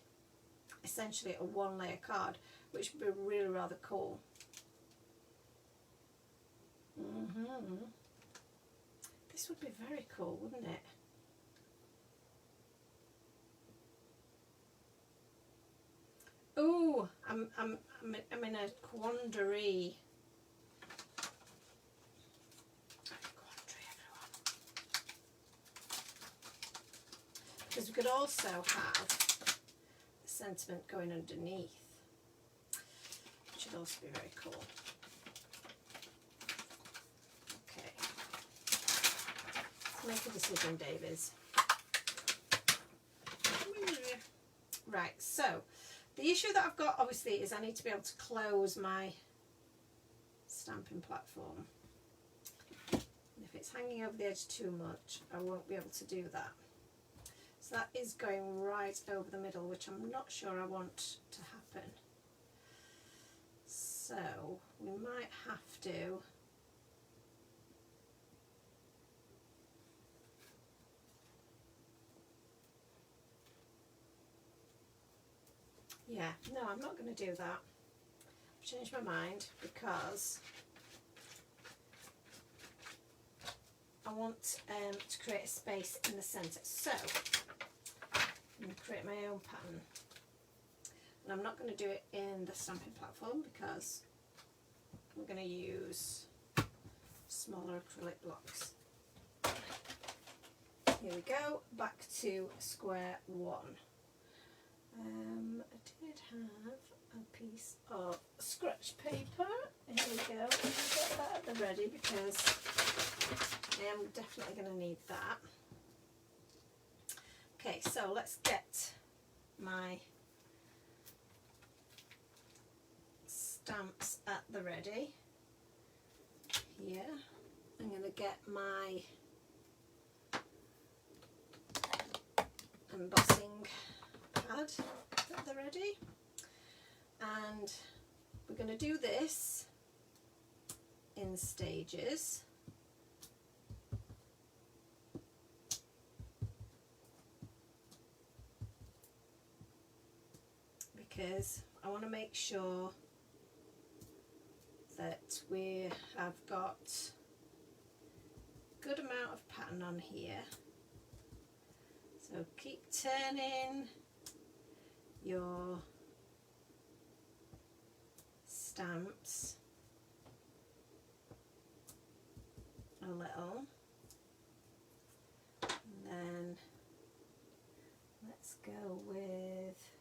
essentially a one-layer card, which would be really rather cool. This would be very cool, wouldn't it? Oh, I'm in a quandary. Because we could also have the sentiment going underneath, which would also be very cool. Okay, make a decision, Davies. Right, so the issue that I've got obviously is I need to be able to close my stamping platform. And if it's hanging over the edge too much, I won't be able to do that. So that is going right over the middle, which I'm not sure I want to happen. So we might have to no, I'm not going to do that. I've changed my mind because I want to create a space in the centre. So I'm going to create my own pattern, and I'm not going to do it in the stamping platform because I'm going to use smaller acrylic blocks. Here we go, back to square one. I did have a piece of scratch paper. Here we go. I'll get that at the ready because I am definitely going to need that. Okay, so let's get my stamps at the ready. Here, I'm going to get my embossing pad at the ready, and we're going to do this in stages. Because I want to make sure that we have got a good amount of pattern on here. So keep turning your stamps a little, and then let's go with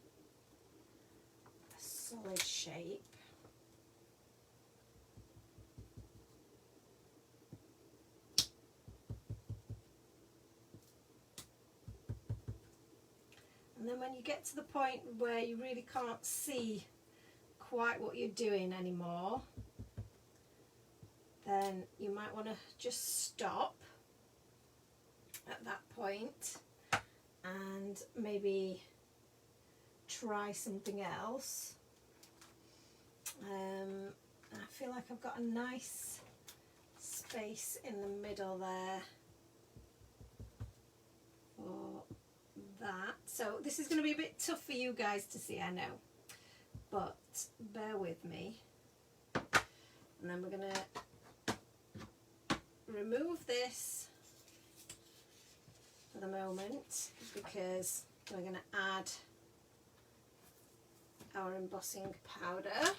a solid shape. And then when you get to the point where you really can't see quite what you're doing anymore, then you might want to just stop at that point and maybe try something else. I feel like I've got a nice space in the middle there for that. So this is going to be a bit tough for you guys to see, I know, but bear with me. And then we're going to remove this for the moment because we're going to add our embossing powder.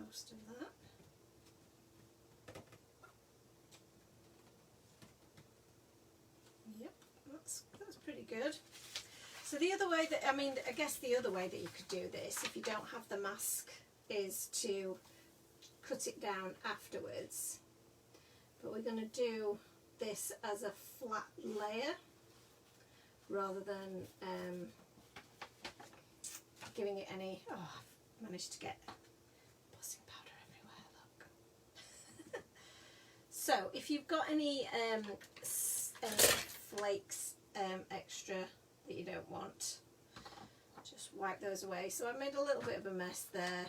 Most of that. Yep, that's pretty good. So the other way that, I guess the other way that you could do this, if you don't have the mask, is to cut it down afterwards. But we're going to do this as a flat layer rather than giving it any. Oh, I've managed to get So if you've got any flakes extra that you don't want, just wipe those away. So I made a little bit of a mess there,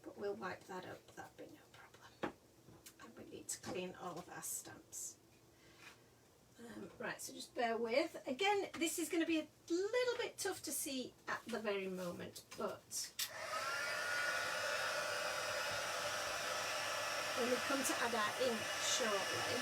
but we'll wipe that up, that'll be no problem. And we need to clean all of our stamps. Right, so just bear with. Again, this is going to be a little bit tough to see at the very moment, but when we come to add our ink shortly,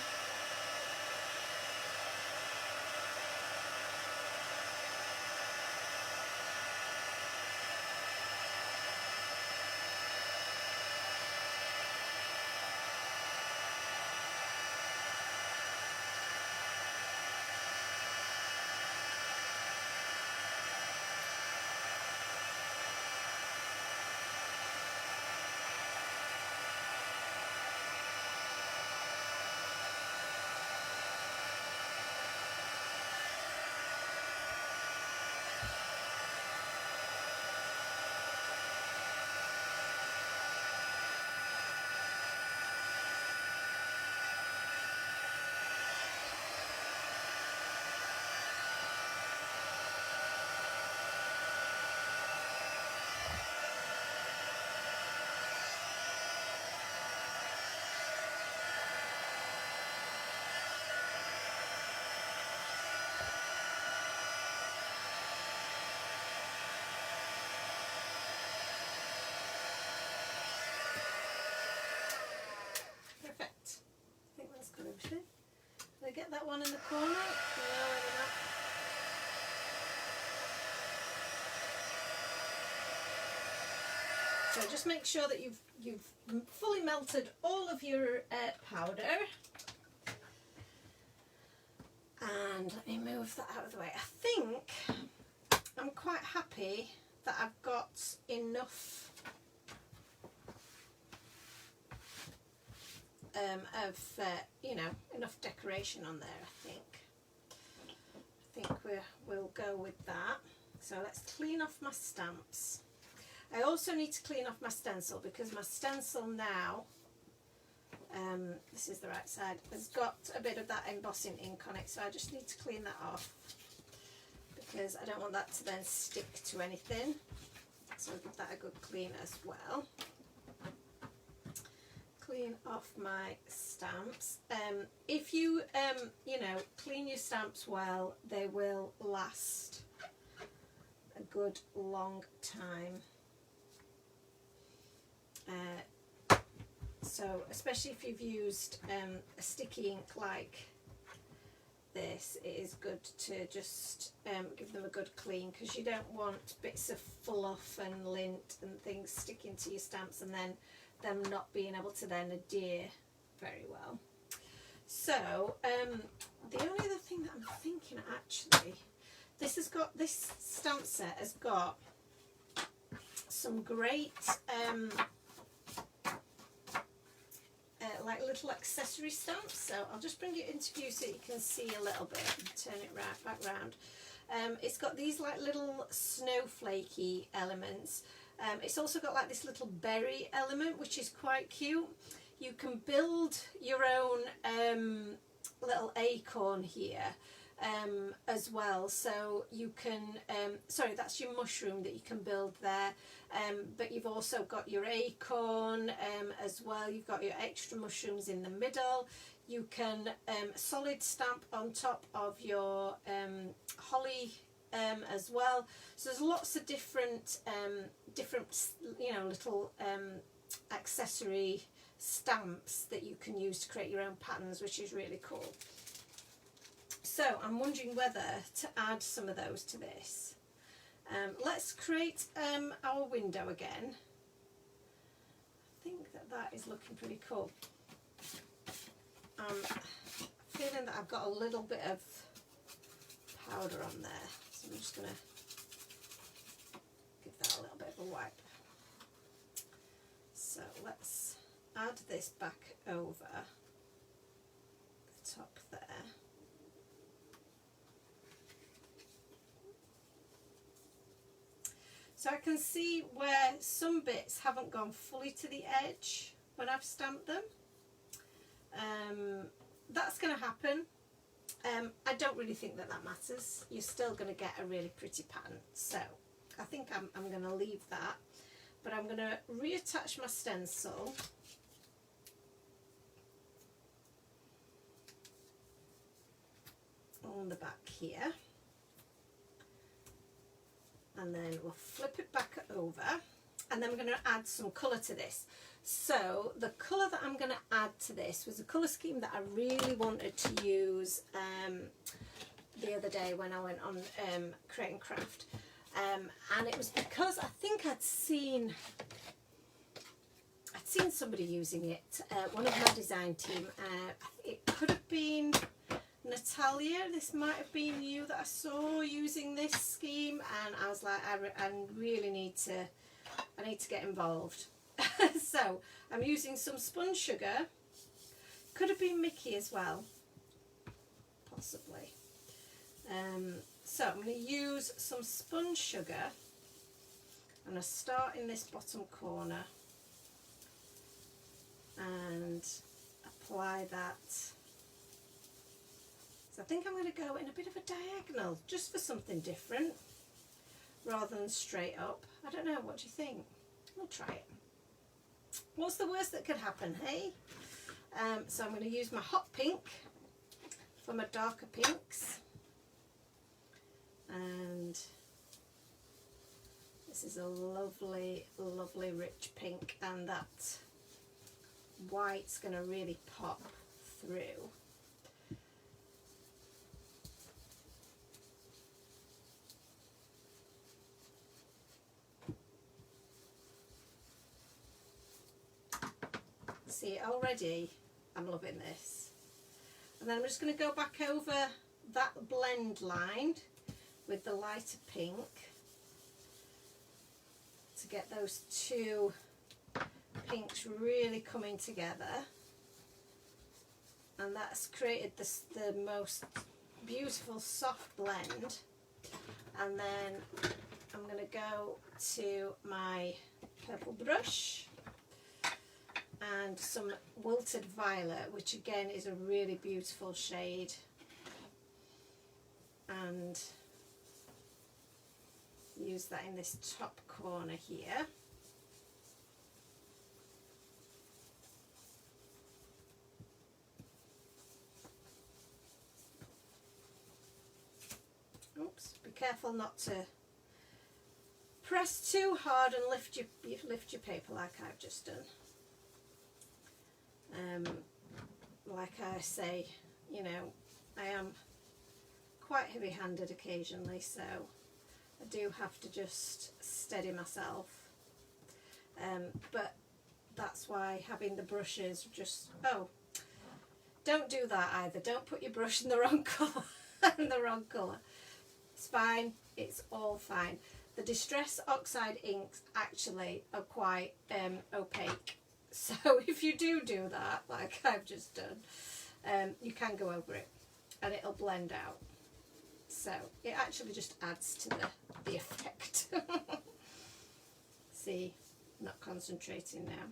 did I get that one in the corner? No, maybe not. So just make sure that you've fully melted all of your powder. And let me move that out of the way. I think I'm quite happy that I've got enough enough decoration on there. I think we'll go with that. So let's clean off my stamps. I also need to clean off my stencil because my stencil now, this is the right side, has got a bit of that embossing ink on it, so I just need to clean that off because I don't want that to then stick to anything. So I'll give that a good clean as well. Clean off my stamps. If you clean your stamps well, they will last a good long time. So especially if you've used a sticky ink like this, it is good to just give them a good clean, because you don't want bits of fluff and lint and things sticking to your stamps and then them not being able to then adhere very well. So the only other thing that I'm thinking, actually, this stamp set has got some great like little accessory stamps. So I'll just bring it into view so you can see a little bit and turn it right back round. It's got these like little snowflakey elements. It's also got like this little berry element, which is quite cute. You can build your own little acorn here, as well, so you can sorry, that's your mushroom that you can build there, but you've also got your acorn as well. You've got your extra mushrooms in the middle. You can solid stamp on top of your holly as well. So there's lots of different you know, little accessory stamps that you can use to create your own patterns, which is really cool. So I'm wondering whether to add some of those to this. Let's create our window again. I think that is looking pretty cool. I'm feeling that I've got a little bit of powder on there, so I'm just going to give that a little bit of a wipe. So let's add this back over the top there. So I can see where some bits haven't gone fully to the edge when I've stamped them. That's going to happen. I don't really think that matters. You're still going to get a really pretty pattern. So I think I'm going to leave that. But I'm going to reattach my stencil. On the back here. And then we'll flip it back over, and then we're going to add some colour to this. So the colour that I'm going to add to this was a colour scheme that I really wanted to use the other day when I went on Create and Craft, and it was because I think I'd seen somebody using it, one of my design team. It could have been Natalia, this might have been you that I saw using this scheme, and I was like, I really need to get involved. So I'm using some spun sugar. Could have been Mickey as well, possibly. So I'm going to use some spun sugar, and I start in this bottom corner and apply that. So I think I'm going to go in a bit of a diagonal, just for something different, rather than straight up. I don't know, what do you think? We'll try it. What's the worst that could happen, hey? So I'm going to use my hot pink for my darker pinks. And this is a lovely, lovely rich pink, and that white's going to really pop through. See, already I'm loving this. And then I'm just going to go back over that blend line with the lighter pink to get those two pinks really coming together. And that's created the most beautiful soft blend. And then I'm going to go to my purple brush and some Wilted Violet, which again is a really beautiful shade, and use that in this top corner here. Oops, be careful not to press too hard and lift your paper like I've just done. Like I say, you know, I am quite heavy-handed occasionally, so I do have to just steady myself. But that's why having the brushes just, oh, don't do that either. Don't put your brush in the wrong colour. In the wrong colour. It's fine. It's all fine. The Distress Oxide inks actually are quite opaque. So if you do that, like I've just done, you can go over it and it'll blend out. So it actually just adds to the effect. See, I'm not concentrating now.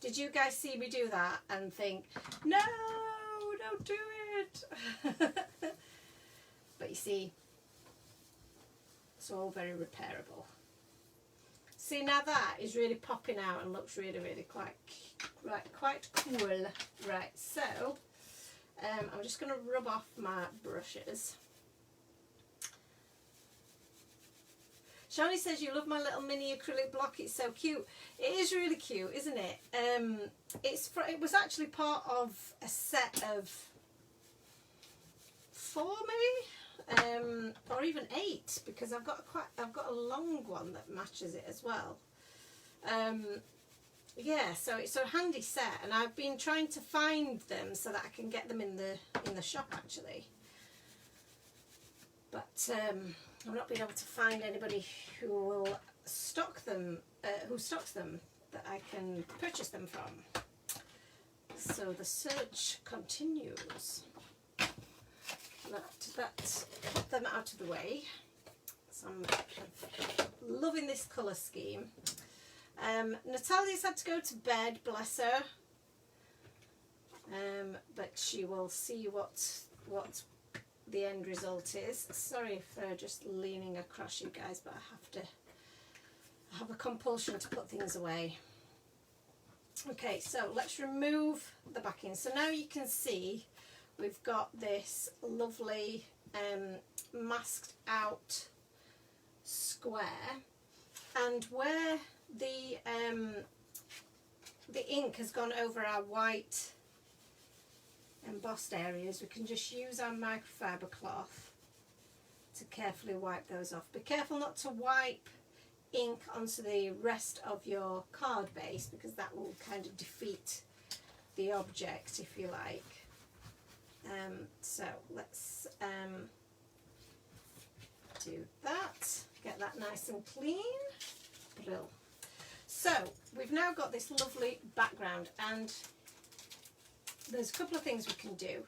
Did you guys see me do that and think, no, But you see, it's all very repairable. See, now that is really popping out and looks really, really quite cool. Right, so I'm just going to rub off my brushes. Shani says, you love my little mini acrylic block, it's so cute. It is really cute, isn't it? It was actually part of a set of 4 maybe, or even 8, because I've got a long one that matches it as well. Yeah, so it's a handy set, and I've been trying to find them so that I can get them in the shop actually. But I've not been able to find anybody who will stock them, who stocks them, that I can purchase them from. So the search continues. Put them out of the way. So I'm loving this colour scheme. Natalia's had to go to bed, bless her. But she will see what the end result is. Sorry if they're just leaning across you guys, but I have a compulsion to put things away. Okay, so let's remove the backing. So now you can see we've got this lovely masked out square, and where the ink has gone over our white embossed areas, we can just use our microfiber cloth to carefully wipe those off. Be careful not to wipe ink onto the rest of your card base, because that will kind of defeat the object, if you like. So let's do that, get that nice and clean. Brill. So we've now got this lovely background, and there's a couple of things we can do.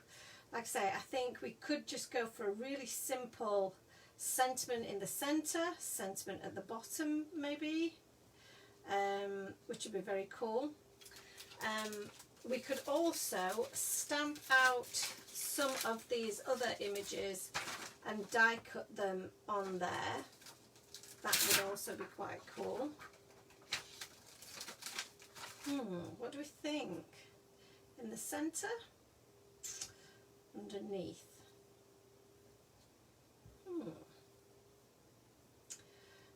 Like I say, I think we could just go for a really simple sentiment in the centre, sentiment at the bottom maybe, which would be very cool. We could also stamp out some of these other images and die cut them on there. That would also be quite cool. What do we think? In the centre? Underneath? I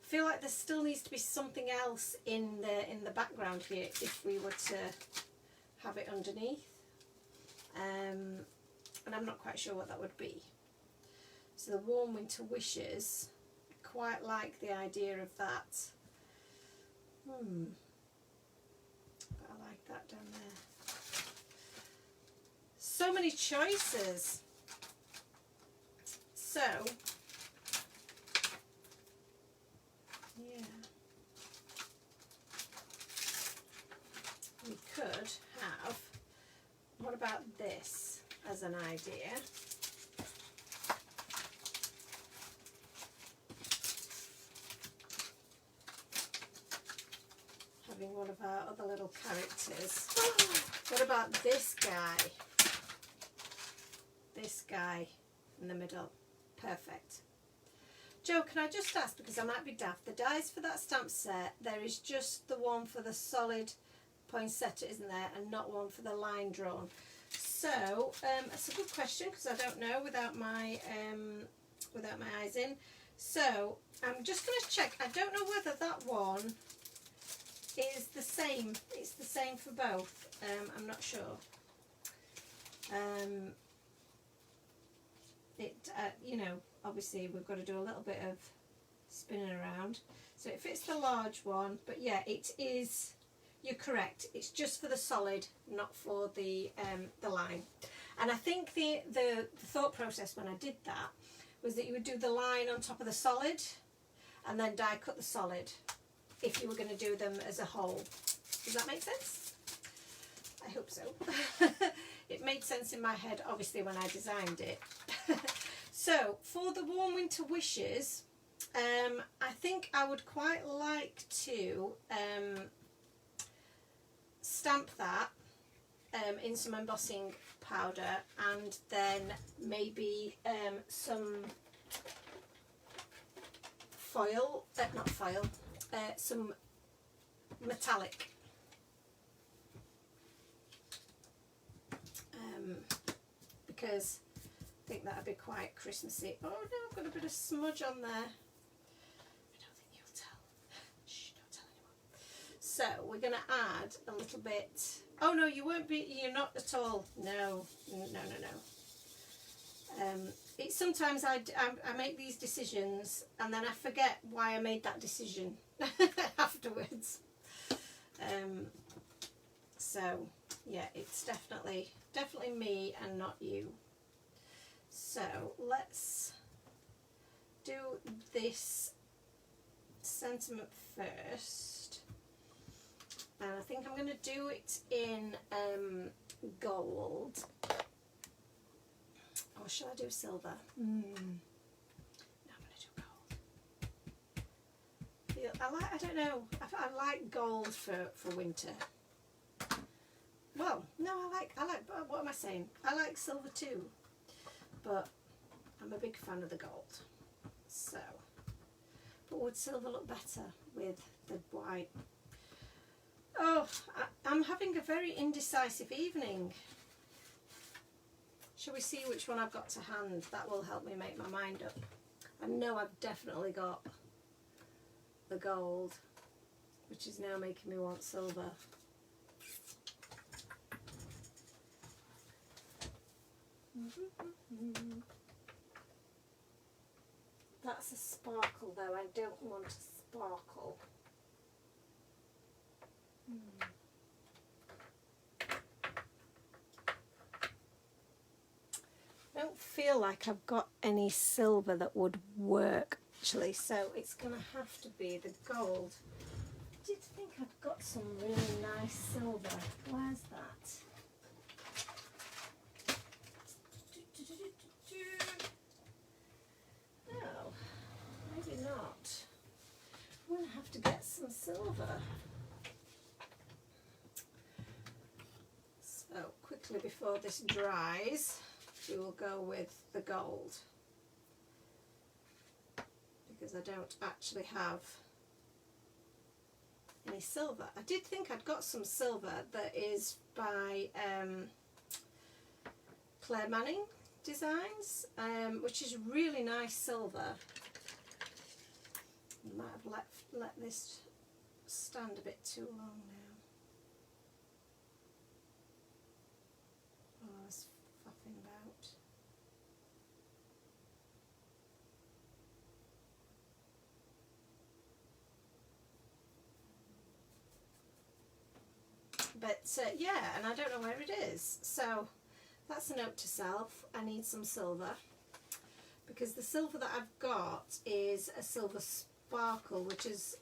feel like there still needs to be something else in the background here if we were to have it underneath. And I'm not quite sure what that would be. So the warm winter wishes, I quite like the idea of that. But I like that down there. So many choices. So yeah, we could have, what about this as an idea? Having one of our other little characters. What about this guy? This guy in the middle. Perfect. Joe, can I just ask, because I might be daft, the dies for that stamp set, there is just the one for the solid poinsettia, isn't there, and not one for the line drawn? So that's a good question, because I don't know without my eyes in. So I'm just going to check. I don't know whether that one is the same. It's the same for both. I'm not sure. You know, obviously we've got to do a little bit of spinning around. So it fits the large one, but yeah, it is, you're correct, it's just for the solid, not for the line. And I think the thought process when I did that was that you would do the line on top of the solid and then die cut the solid if you were going to do them as a whole. Does that make sense? I hope so. It made sense in my head, obviously, when I designed it. So, for the Warm Winter Wishes, I think I would quite like to stamp that in some embossing powder, and then maybe some foil, not foil, some metallic. Because I think that'd be quite Christmassy. Oh no, I've got a bit of smudge on there. I don't think you'll tell. Shh, don't tell anyone. So we're going to add a little bit. Oh no, you won't be. You're not at all. No. It's sometimes I make these decisions and then I forget why I made that decision afterwards. So yeah, it's definitely me and not you. So let's do this sentiment first, and I think I'm going to do it in gold, or shall I do silver? No, I'm going to do gold. I don't know, I like gold for winter. Well, no, I like, what am I saying? I like silver too, but I'm a big fan of the gold. So, but would silver look better with the white? Oh, I'm having a very indecisive evening. Shall we see which one I've got to hand? That will help me make my mind up. I know I've definitely got the gold, which is now making me want silver. That's a sparkle though, I don't want a sparkle. I don't feel like I've got any silver that would work actually, so it's going to have to be the gold. I did think I'd got some really nice silver. Where's that? No, maybe not. I'm going to have to get some silver. So quickly before this dries, we will go with the gold, because I don't actually have any silver. I did think I'd got some silver that is by Claire Manning Designs, which is really nice silver. I might have let this stand a bit too long now. Oh, I was faffing about. But yeah, and I don't know where it is. So that's a note to self. I need some silver, because the silver that I've got is a silver sparkle, which is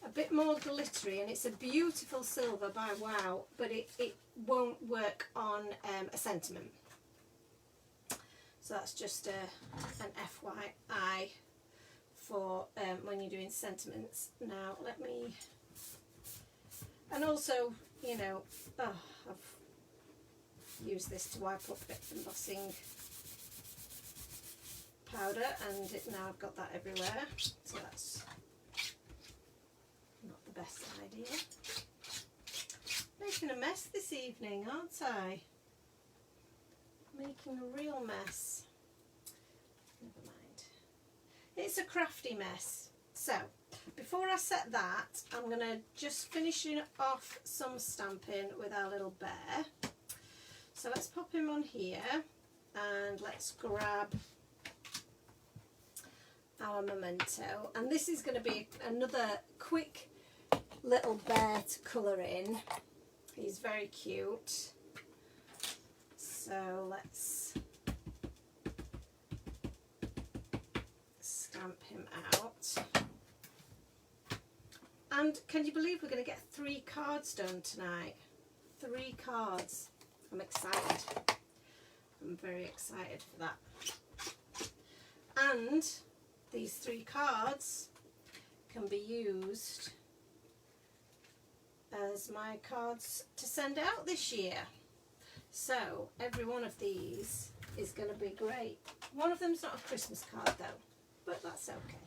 a bit more glittery, and it's a beautiful silver by Wow, but it won't work on a sentiment. So that's just an FYI for when you're doing sentiments. Now let me, and also, you know, I've used this to wipe up embossing powder, and now I've got that everywhere, so that's not the best idea. Making a mess this evening, aren't I? Making a real mess. Never mind. It's a crafty mess. So, before I set that, I'm going to just finishing off some stamping with our little bear. So let's pop him on here, and let's grab our memento. And this is going to be another quick little bear to colour in. He's very cute. So let's stamp him out. And can you believe we're going to get 3 cards done tonight? 3 cards. I'm excited. I'm very excited for that. And these 3 cards can be used as my cards to send out this year. So every one of these is going to be great. One of them's not a Christmas card though, but that's okay.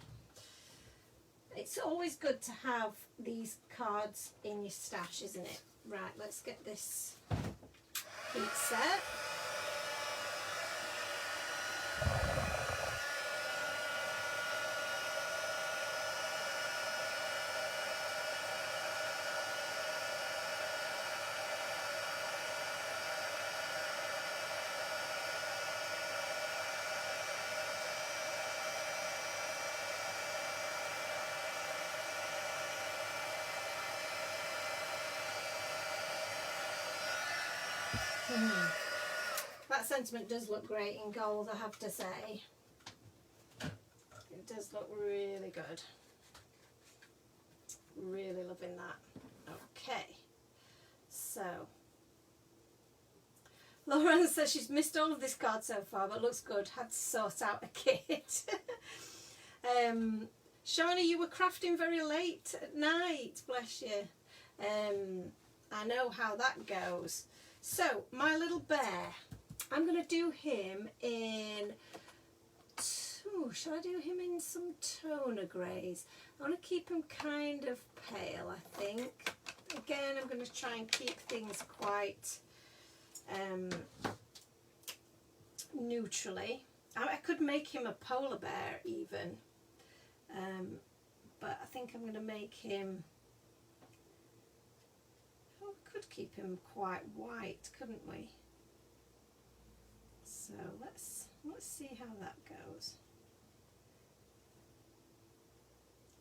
It's always good to have these cards in your stash, isn't it? Right, let's get this heat set. That sentiment does look great in gold, I have to say. It does look really good. Really loving that. Okay, so Lauren says she's missed all of this card so far, but looks good. Had to sort out a kit. Shani, you were crafting very late at night, bless you. I know how that goes. So, my little bear, I'm going to do him in, should I do him in some toner greys? I want to keep him kind of pale, I think. Again, I'm going to try and keep things quite neutrally. I could make him a polar bear even, but I think I'm going to make him, could keep him quite white, couldn't we? So let's see how that goes.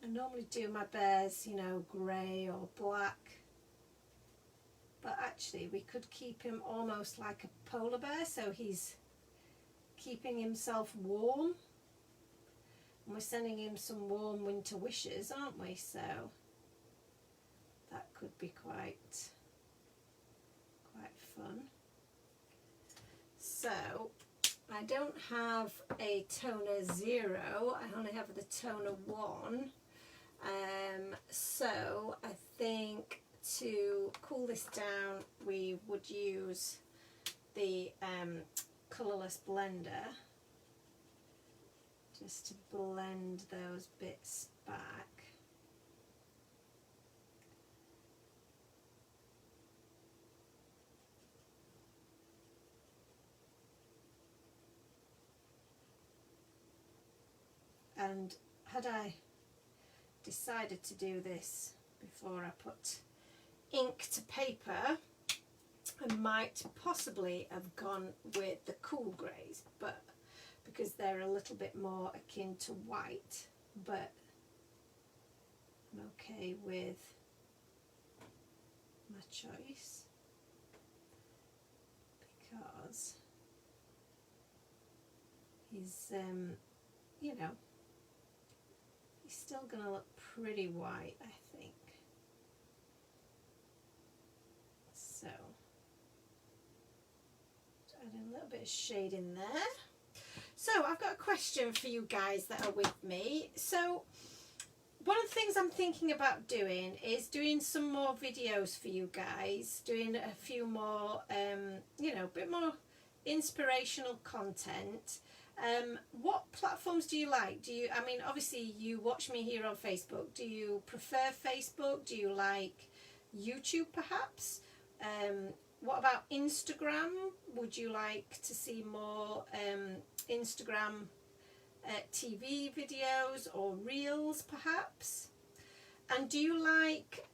I normally do my bears, you know, grey or black, but actually we could keep him almost like a polar bear, so he's keeping himself warm, and we're sending him some warm winter wishes, aren't we? So that could be quite fun. So I don't have a toner 0, I only have the toner 1. So I think to cool this down we would use the colourless blender just to blend those bits back. And had I decided to do this before I put ink to paper, I might possibly have gone with the cool greys, but because they're a little bit more akin to white, but I'm okay with my choice because he's, you know, he's still going to look pretty white, I think. So, add a little bit of shade in there. So, I've got a question for you guys that are with me. So, one of the things I'm thinking about doing is doing some more videos for you guys, doing a few more, you know, a bit more inspirational content. What platforms do you like? Do you, I mean, obviously you watch me here on Facebook. Do you prefer Facebook? Do you like YouTube perhaps? What about Instagram? Would you like to see more Instagram TV videos or reels perhaps? And do you like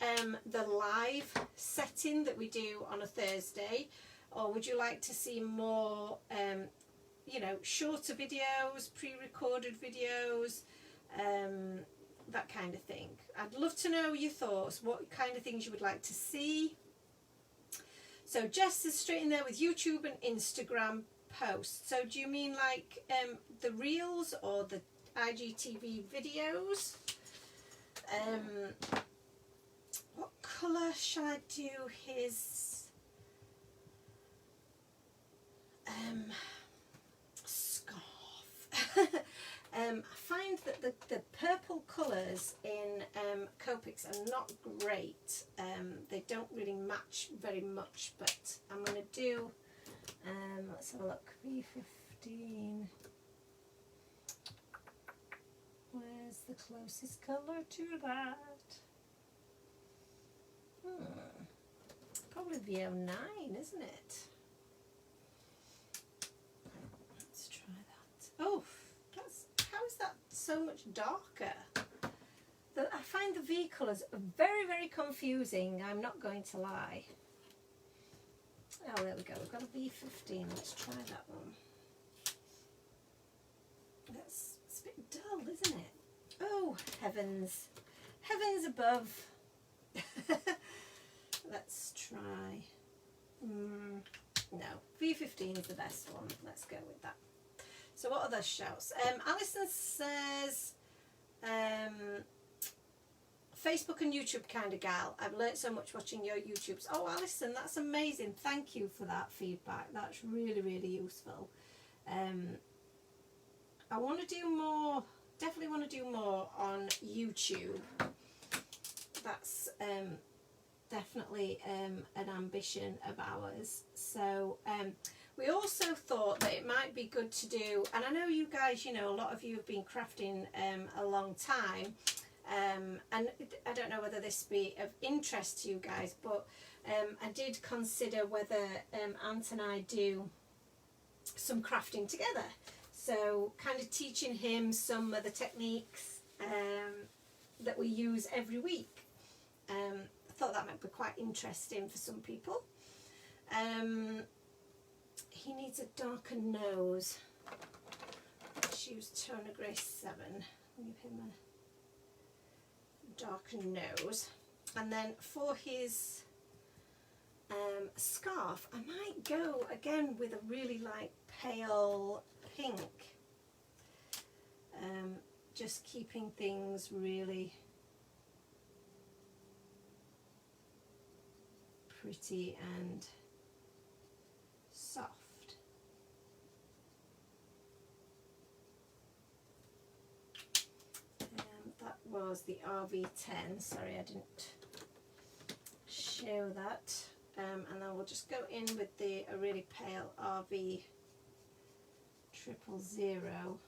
the live setting that we do on a Thursday, or would you like to see more you know, shorter videos, pre-recorded videos, that kind of thing? I'd love to know your thoughts, what kind of things you would like to see. So Jess is straight in there with YouTube and Instagram posts. So do you mean like the reels or the IGTV videos? What colour shall I do his scarf? I find that the purple colours in Copics are not great. They don't really match very much, but I'm going to do, let's have a look, V15. Where's the closest colour to that? Probably V09, isn't it? Let's try that. Oh, how is that so much darker? I find the V colours very, very confusing, I'm not going to lie. Oh, there we go, we've got a V15, let's try that one. It's a bit dull, isn't it? Oh, heavens. Heavens above. Let's try. No, V15 is the best one. Let's go with that. So what other shouts? Alison says, Facebook and YouTube kind of gal. I've learnt so much watching your YouTubes. Oh, Alison, that's amazing. Thank you for that feedback. That's really, really useful. I want to do more, definitely want to do more on YouTube. That's definitely an ambition of ours. So we also thought that it might be good to do, and I know you guys, you know, a lot of you have been crafting a long time, and I don't know whether this be of interest to you guys, but I did consider whether Ant and I do some crafting together. So kind of teaching him some of the techniques that we use every week. I thought that might be quite interesting for some people. He needs a darker nose. Let's use Toner Grey 7. Give him a darker nose. And then for his scarf, I might go again with a really like pale pink. Just keeping things really pretty and soft. That was the RV10. Sorry, I didn't show that. And then we'll just go in with a really pale RV 000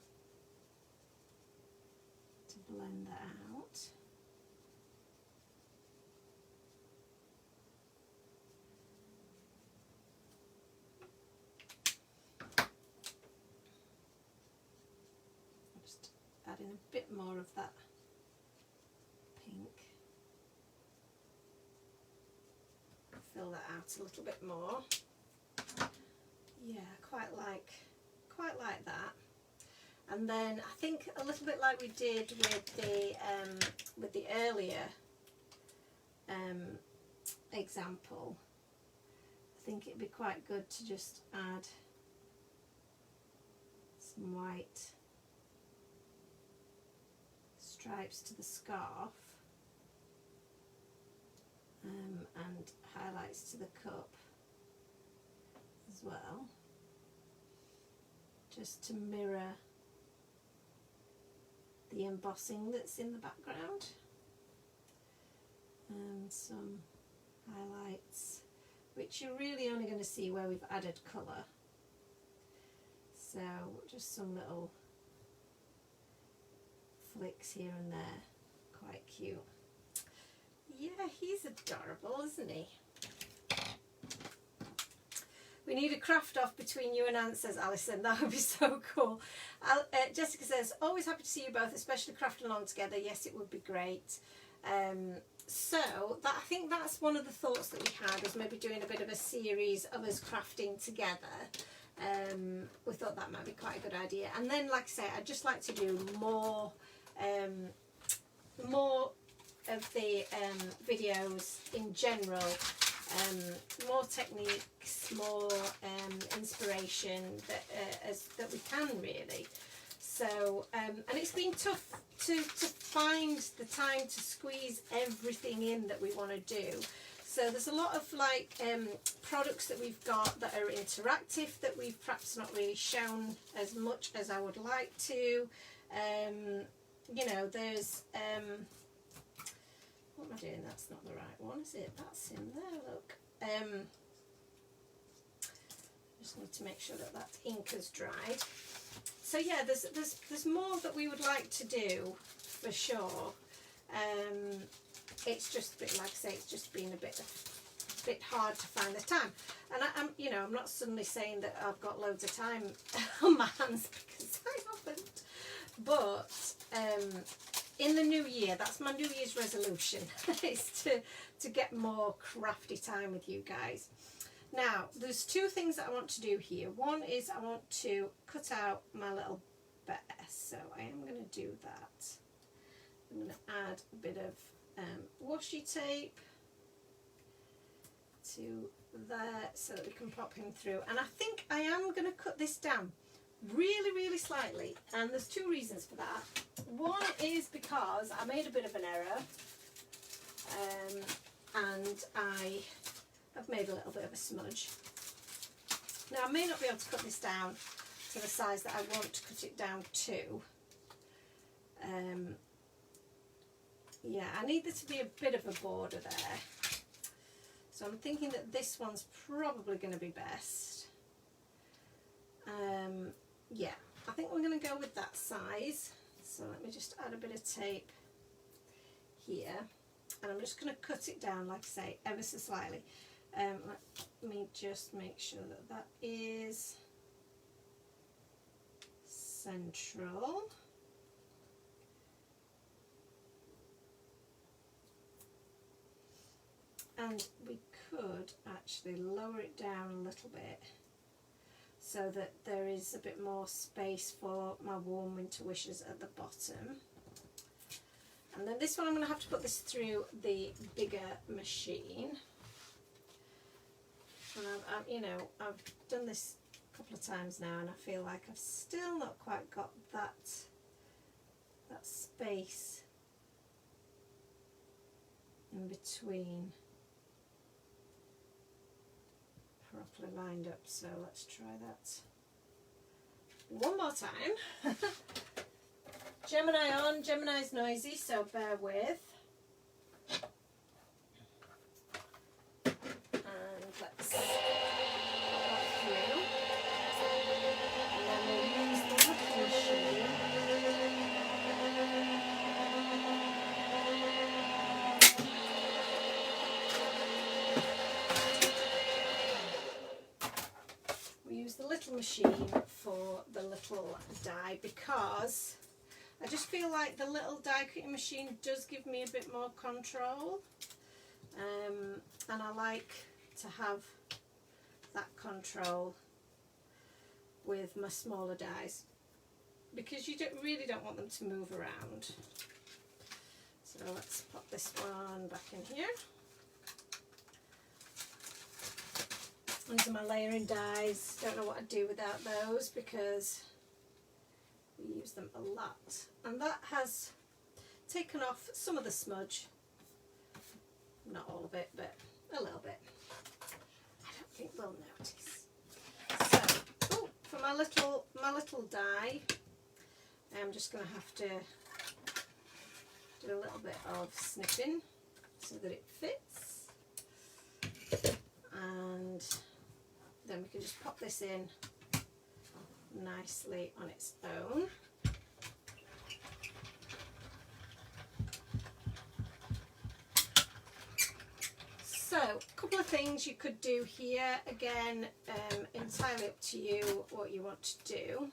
to blend that out. Just add in a bit more of that pink. Fill that out a little bit more. Yeah, quite like that. And then I think a little bit like we did with the earlier example, I think it'd be quite good to just add some white stripes to the scarf and highlights to the cup as well, just to mirror the embossing that's in the background, and some highlights, which you're really only going to see where we've added colour. So just some little flicks here and there, quite cute. Yeah, he's adorable, isn't he? We need a craft off between you and Ant, says Alison. That would be so cool. Jessica says, always happy to see you both, especially crafting along together. Yes, it would be great. So I think that's one of the thoughts that we had, was maybe doing a bit of a series of us crafting together. We thought that might be quite a good idea. And then, like I say, I'd just like to do more of the videos in general. More techniques, more inspiration that we can really. So and it's been tough to find the time to squeeze everything in that we want to do. So there's a lot of like products that we've got that are interactive that we've perhaps not really shown as much as I would like to. You know, there's what am I doing? That's not the right one, is it? That's in there, look. Just need to make sure that that ink has dried. So yeah, there's more that we would like to do for sure. It's just a bit, like I say, it's just been a bit hard to find the time. And I'm, you know, I'm not suddenly saying that I've got loads of time on my hands, because I haven't. But in the new year, that's my New Year's resolution, is to get more crafty time with you guys. Now, there's two things that I want to do here. One is I want to cut out my little bear, so I am going to do that. I'm going to add a bit of washi tape to there so that we can pop him through. And I think I am going to cut this down really slightly, and there's two reasons for that. One is because I made a bit of an error, and I have made a little bit of a smudge. Now, I may not be able to cut this down to the size that I want to cut it down to. Yeah, I need there to be a bit of a border there. So I'm thinking that this one's probably going to be best. Yeah, I think we're going to go with that size. So let me just add a bit of tape here. And I'm just going to cut it down, like I say, ever so slightly. Let me just make sure that that is central. And we could actually lower it down a little bit so that there is a bit more space for my warm winter wishes at the bottom. And then this one, I'm going to have to put this through the bigger machine. And you know, I've done this a couple of times now, and I feel like I've still not quite got that space in between properly lined up. So let's try that one more time. Gemini on. Gemini's noisy, so bear with. And let's put that through. And then we'll use the cutting machine. We use the little machine for the little die, because I just feel like the little die cutting machine does give me a bit more control, and I like to have that control with my smaller dies, because you really don't want them to move around. So let's pop this one back in here. These are my layering dies. Don't know what I'd do without those, because we use them a lot. And that has taken off some of the smudge. Not all of it, but a little bit. I don't think they'll notice. So, for my little die, I'm just going to have to do a little bit of snipping so that it fits. And then we can just pop this in nicely on its own. So, a couple of things you could do here. Again, entirely up to you what you want to do.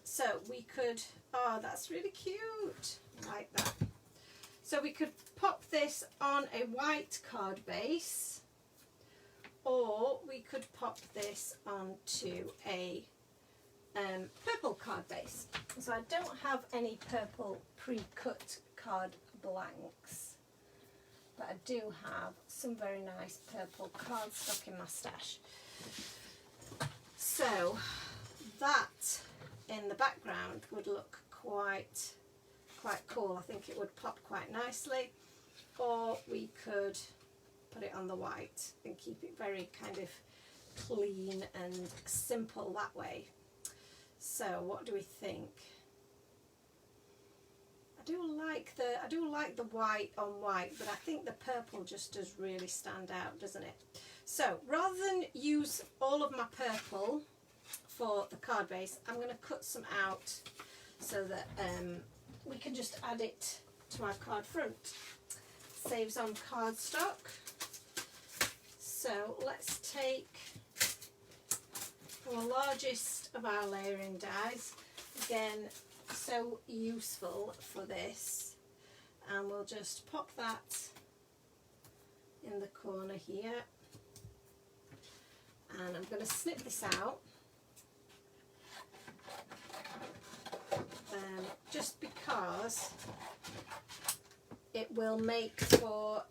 So we could, oh, that's really cute, like that. So we could pop this on a white card base, or we could pop this onto a purple card base. So I don't have any purple pre-cut card blanks, but I do have some very nice purple cardstock in my stash. So that in the background would look quite cool. I think it would pop quite nicely. Or we could put it on the white and keep it very kind of clean and simple that way. So what do we think? I do like the white on white, but I think the purple just does really stand out, doesn't it? So rather than use all of my purple for the card base, I'm going to cut some out so that we can just add it to our card front. Saves on cardstock. So let's take our largest of our layering dies, again so useful for this, and we'll just pop that in the corner here, and I'm going to snip this out just because it will make for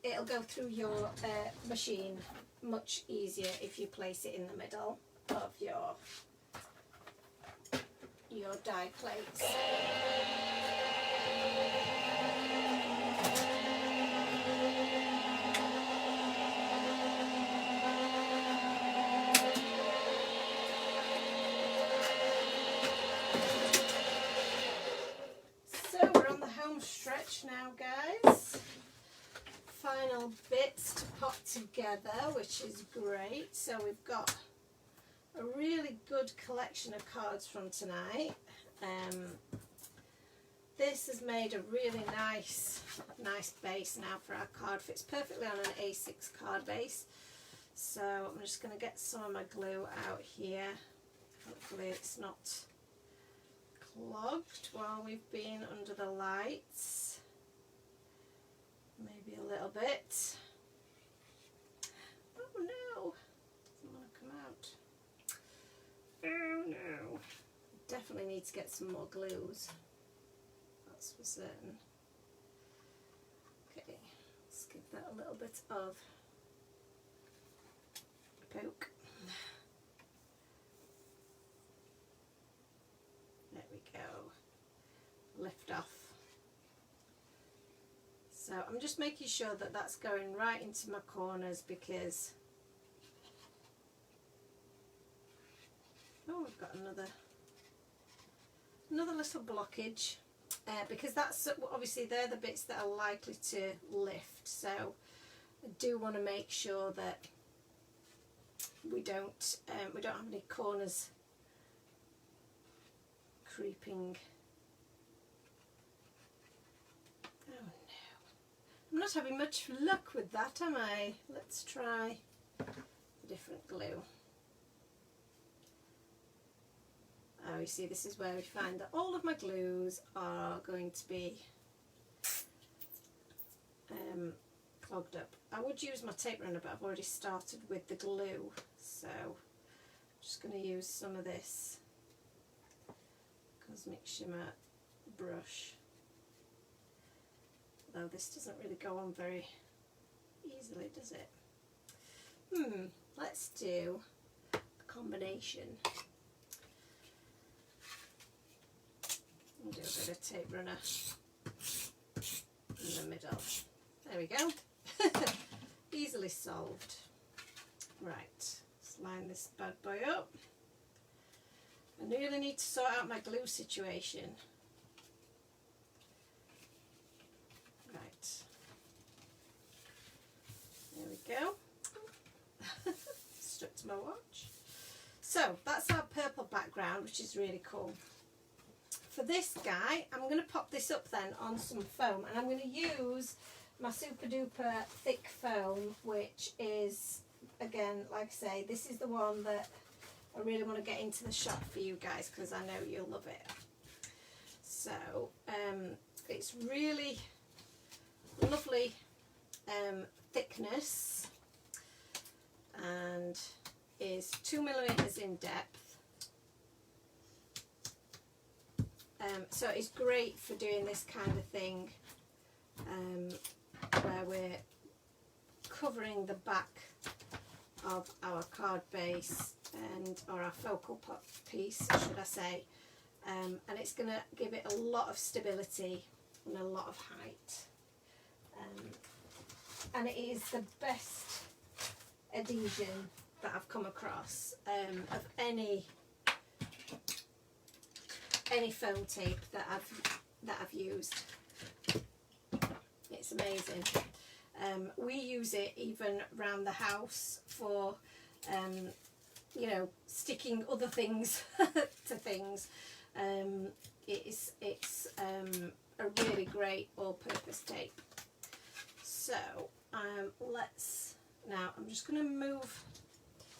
it'll go through your machine much easier if you place it in the middle of your die plates. So we're on the home stretch now, guys. Final bits to pop together, which is great. So we've got a really good collection of cards from tonight. This has made a really nice base now for our card. Fits perfectly on an A6 card base. So I'm just going to get some of my glue out here. Hopefully it's not clogged while we've been under the lights. Maybe a little bit. Oh no, doesn't want to come out. Oh no. Definitely need to get some more glues. That's for certain. Okay, let's give that a little bit of a poke. There we go. Lift off. So I'm just making sure that that's going right into my corners, because oh, we've got another little blockage, because that's obviously they're the bits that are likely to lift. So I do want to make sure that we don't have any corners creeping. Oh no, I'm not having much luck with that, am I? Let's try a different glue. Oh, you see, this is where we find that all of my glues are going to be clogged up. I would use my tape runner, but I've already started with the glue, so I'm just going to use some of this Cosmic Shimmer brush. Though this doesn't really go on very easily, does it? Let's do a combination. Do a bit of tape runner in the middle. There we go. Easily solved. Right, let's line this bad boy up. I really need to sort out my glue situation. Right. There we go. Stuck to my watch. So that's our purple background, which is really cool. For this guy, I'm going to pop this up then on some foam, and I'm going to use my super duper thick foam, which is, again, like I say, this is the one that I really want to get into the shop for you guys, because I know you'll love it. So it's really lovely thickness, and is 2mm in depth. So it's great for doing this kind of thing, where we're covering the back of our card base or our focal piece, should I say, and it's going to give it a lot of stability and a lot of height, and it is the best adhesion that I've come across of any foam tape that I've used. It's amazing. We use it even around the house for, you know, sticking other things to things. It's a really great all-purpose tape. So now I'm just going to move,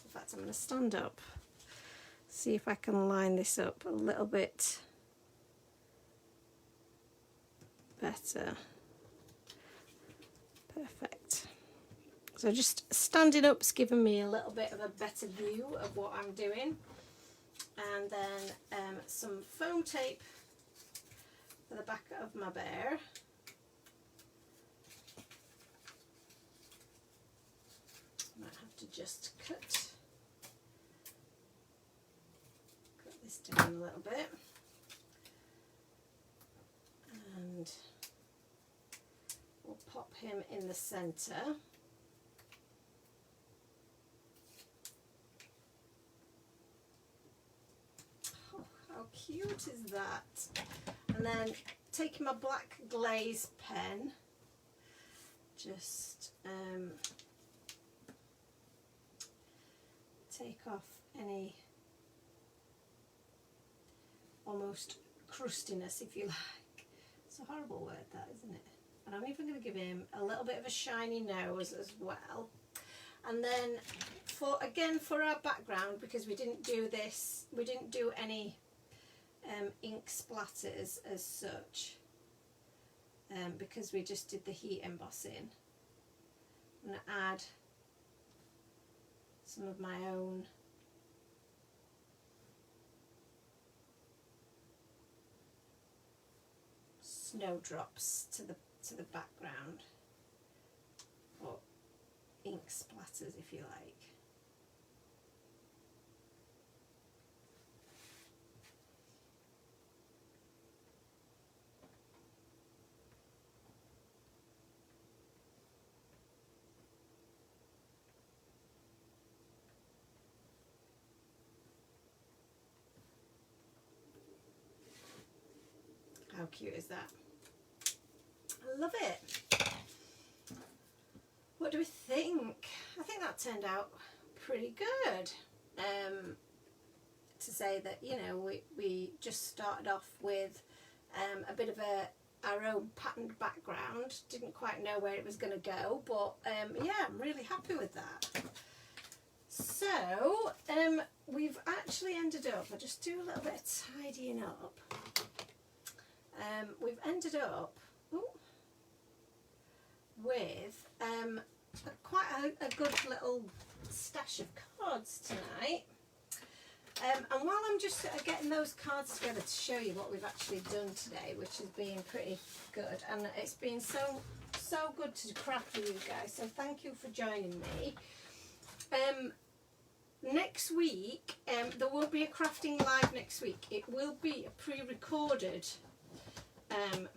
in fact I'm going to stand up, see if I can line this up a little bit better. Perfect. So just standing up's given me a little bit of a better view of what I'm doing. And then some foam tape for the back of my bear. I might have to just cut this down a little bit. And we'll pop him in the centre. Oh, how cute is that? And then taking my black glaze pen, just take off any almost crustiness, if you like. It's a horrible word, that, isn't it? And I'm even going to give him a little bit of a shiny nose as well. And then for our background, because we didn't do this, we didn't do any ink splatters as such, because we just did the heat embossing. I'm going to add some of my own snowdrops to the background, or ink splatters if you like. How cute is that? I love it. What do we think? I think that turned out pretty good. To say that, you know, we just started off with a bit of our own patterned background. Didn't quite know where it was going to go, but yeah, I'm really happy with that. So we've actually ended up, I'll just do a little bit of tidying up. We've ended up with quite a good little stash of cards tonight. And while I'm just getting those cards together to show you what we've actually done today, which has been pretty good, and it's been so good to craft with you guys, so thank you for joining me. Next week, there won't be a crafting live next week. It will be a pre-recorded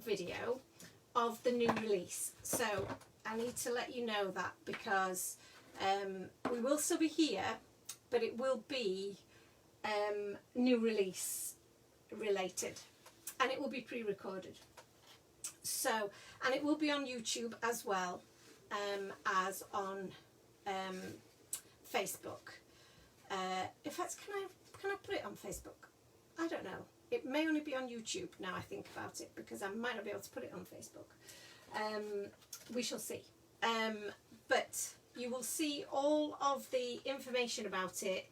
video of the new release, so I need to let you know that, because we will still be here, but it will be new release related, and it will be pre-recorded. So, and it will be on YouTube as well as on Facebook. In fact, can I put it on Facebook? I don't know. It may only be on YouTube now I think about it, because I might not be able to put it on Facebook. We shall see. But you will see all of the information about it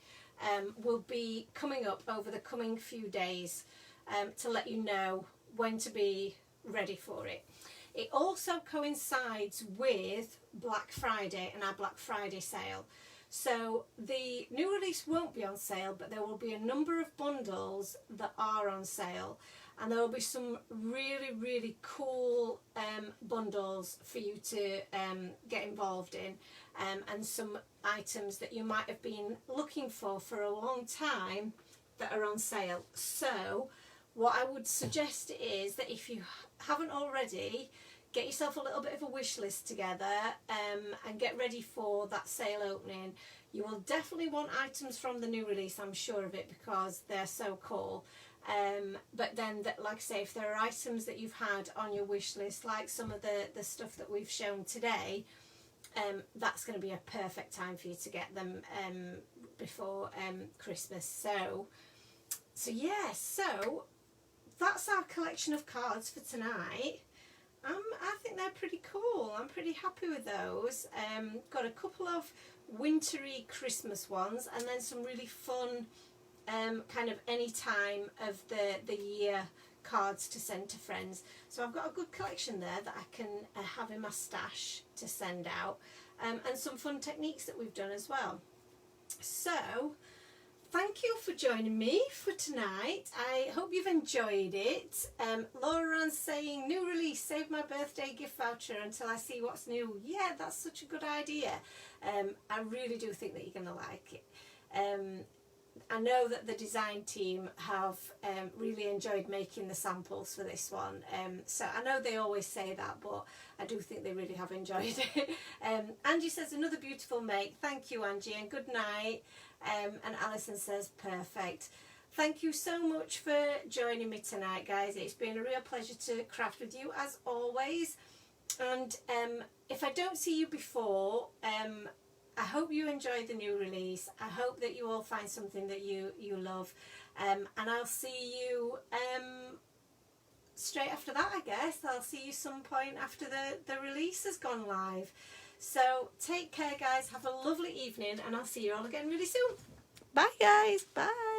will be coming up over the coming few days to let you know when to be ready for it. It also coincides with Black Friday and our Black Friday sale. So the new release won't be on sale, but there will be a number of bundles that are on sale, and there will be some really cool bundles for you to get involved in, and some items that you might have been looking for a long time that are on sale. So what I would suggest is that if you haven't already, get yourself a little bit of a wish list together and get ready for that sale opening. You will definitely want items from the new release, I'm sure of it, because they're so cool. But then, that, like I say, if there are items that you've had on your wish list, like some of the stuff that we've shown today, that's going to be a perfect time for you to get them before Christmas. So yeah, so that's our collection of cards for tonight. I think they're pretty cool. I'm pretty happy with those. Got a couple of wintry Christmas ones, and then some really fun kind of any time of the year cards to send to friends. So I've got a good collection there that I can have in my stash to send out, and some fun techniques that we've done as well. So thank you for joining me for tonight. I hope you've enjoyed it. Laura Ann's saying, new release, save my birthday gift voucher until I see what's new. Yeah, that's such a good idea. I really do think that you're going to like it. I know that the design team have really enjoyed making the samples for this one. So I know they always say that, but I do think they really have enjoyed it. Angie says, another beautiful make. Thank you, Angie, and good night. And Alison says, perfect. Thank you so much for joining me tonight, guys. It's been a real pleasure to craft with you, as always. And if I don't see you before, I hope you enjoyed the new release. I hope that you all find something that you love. And I'll see you straight after that, I guess. I'll see you some point after the release has gone live. So take care, guys. Have a lovely evening, and I'll see you all again really soon. Bye, guys. Bye.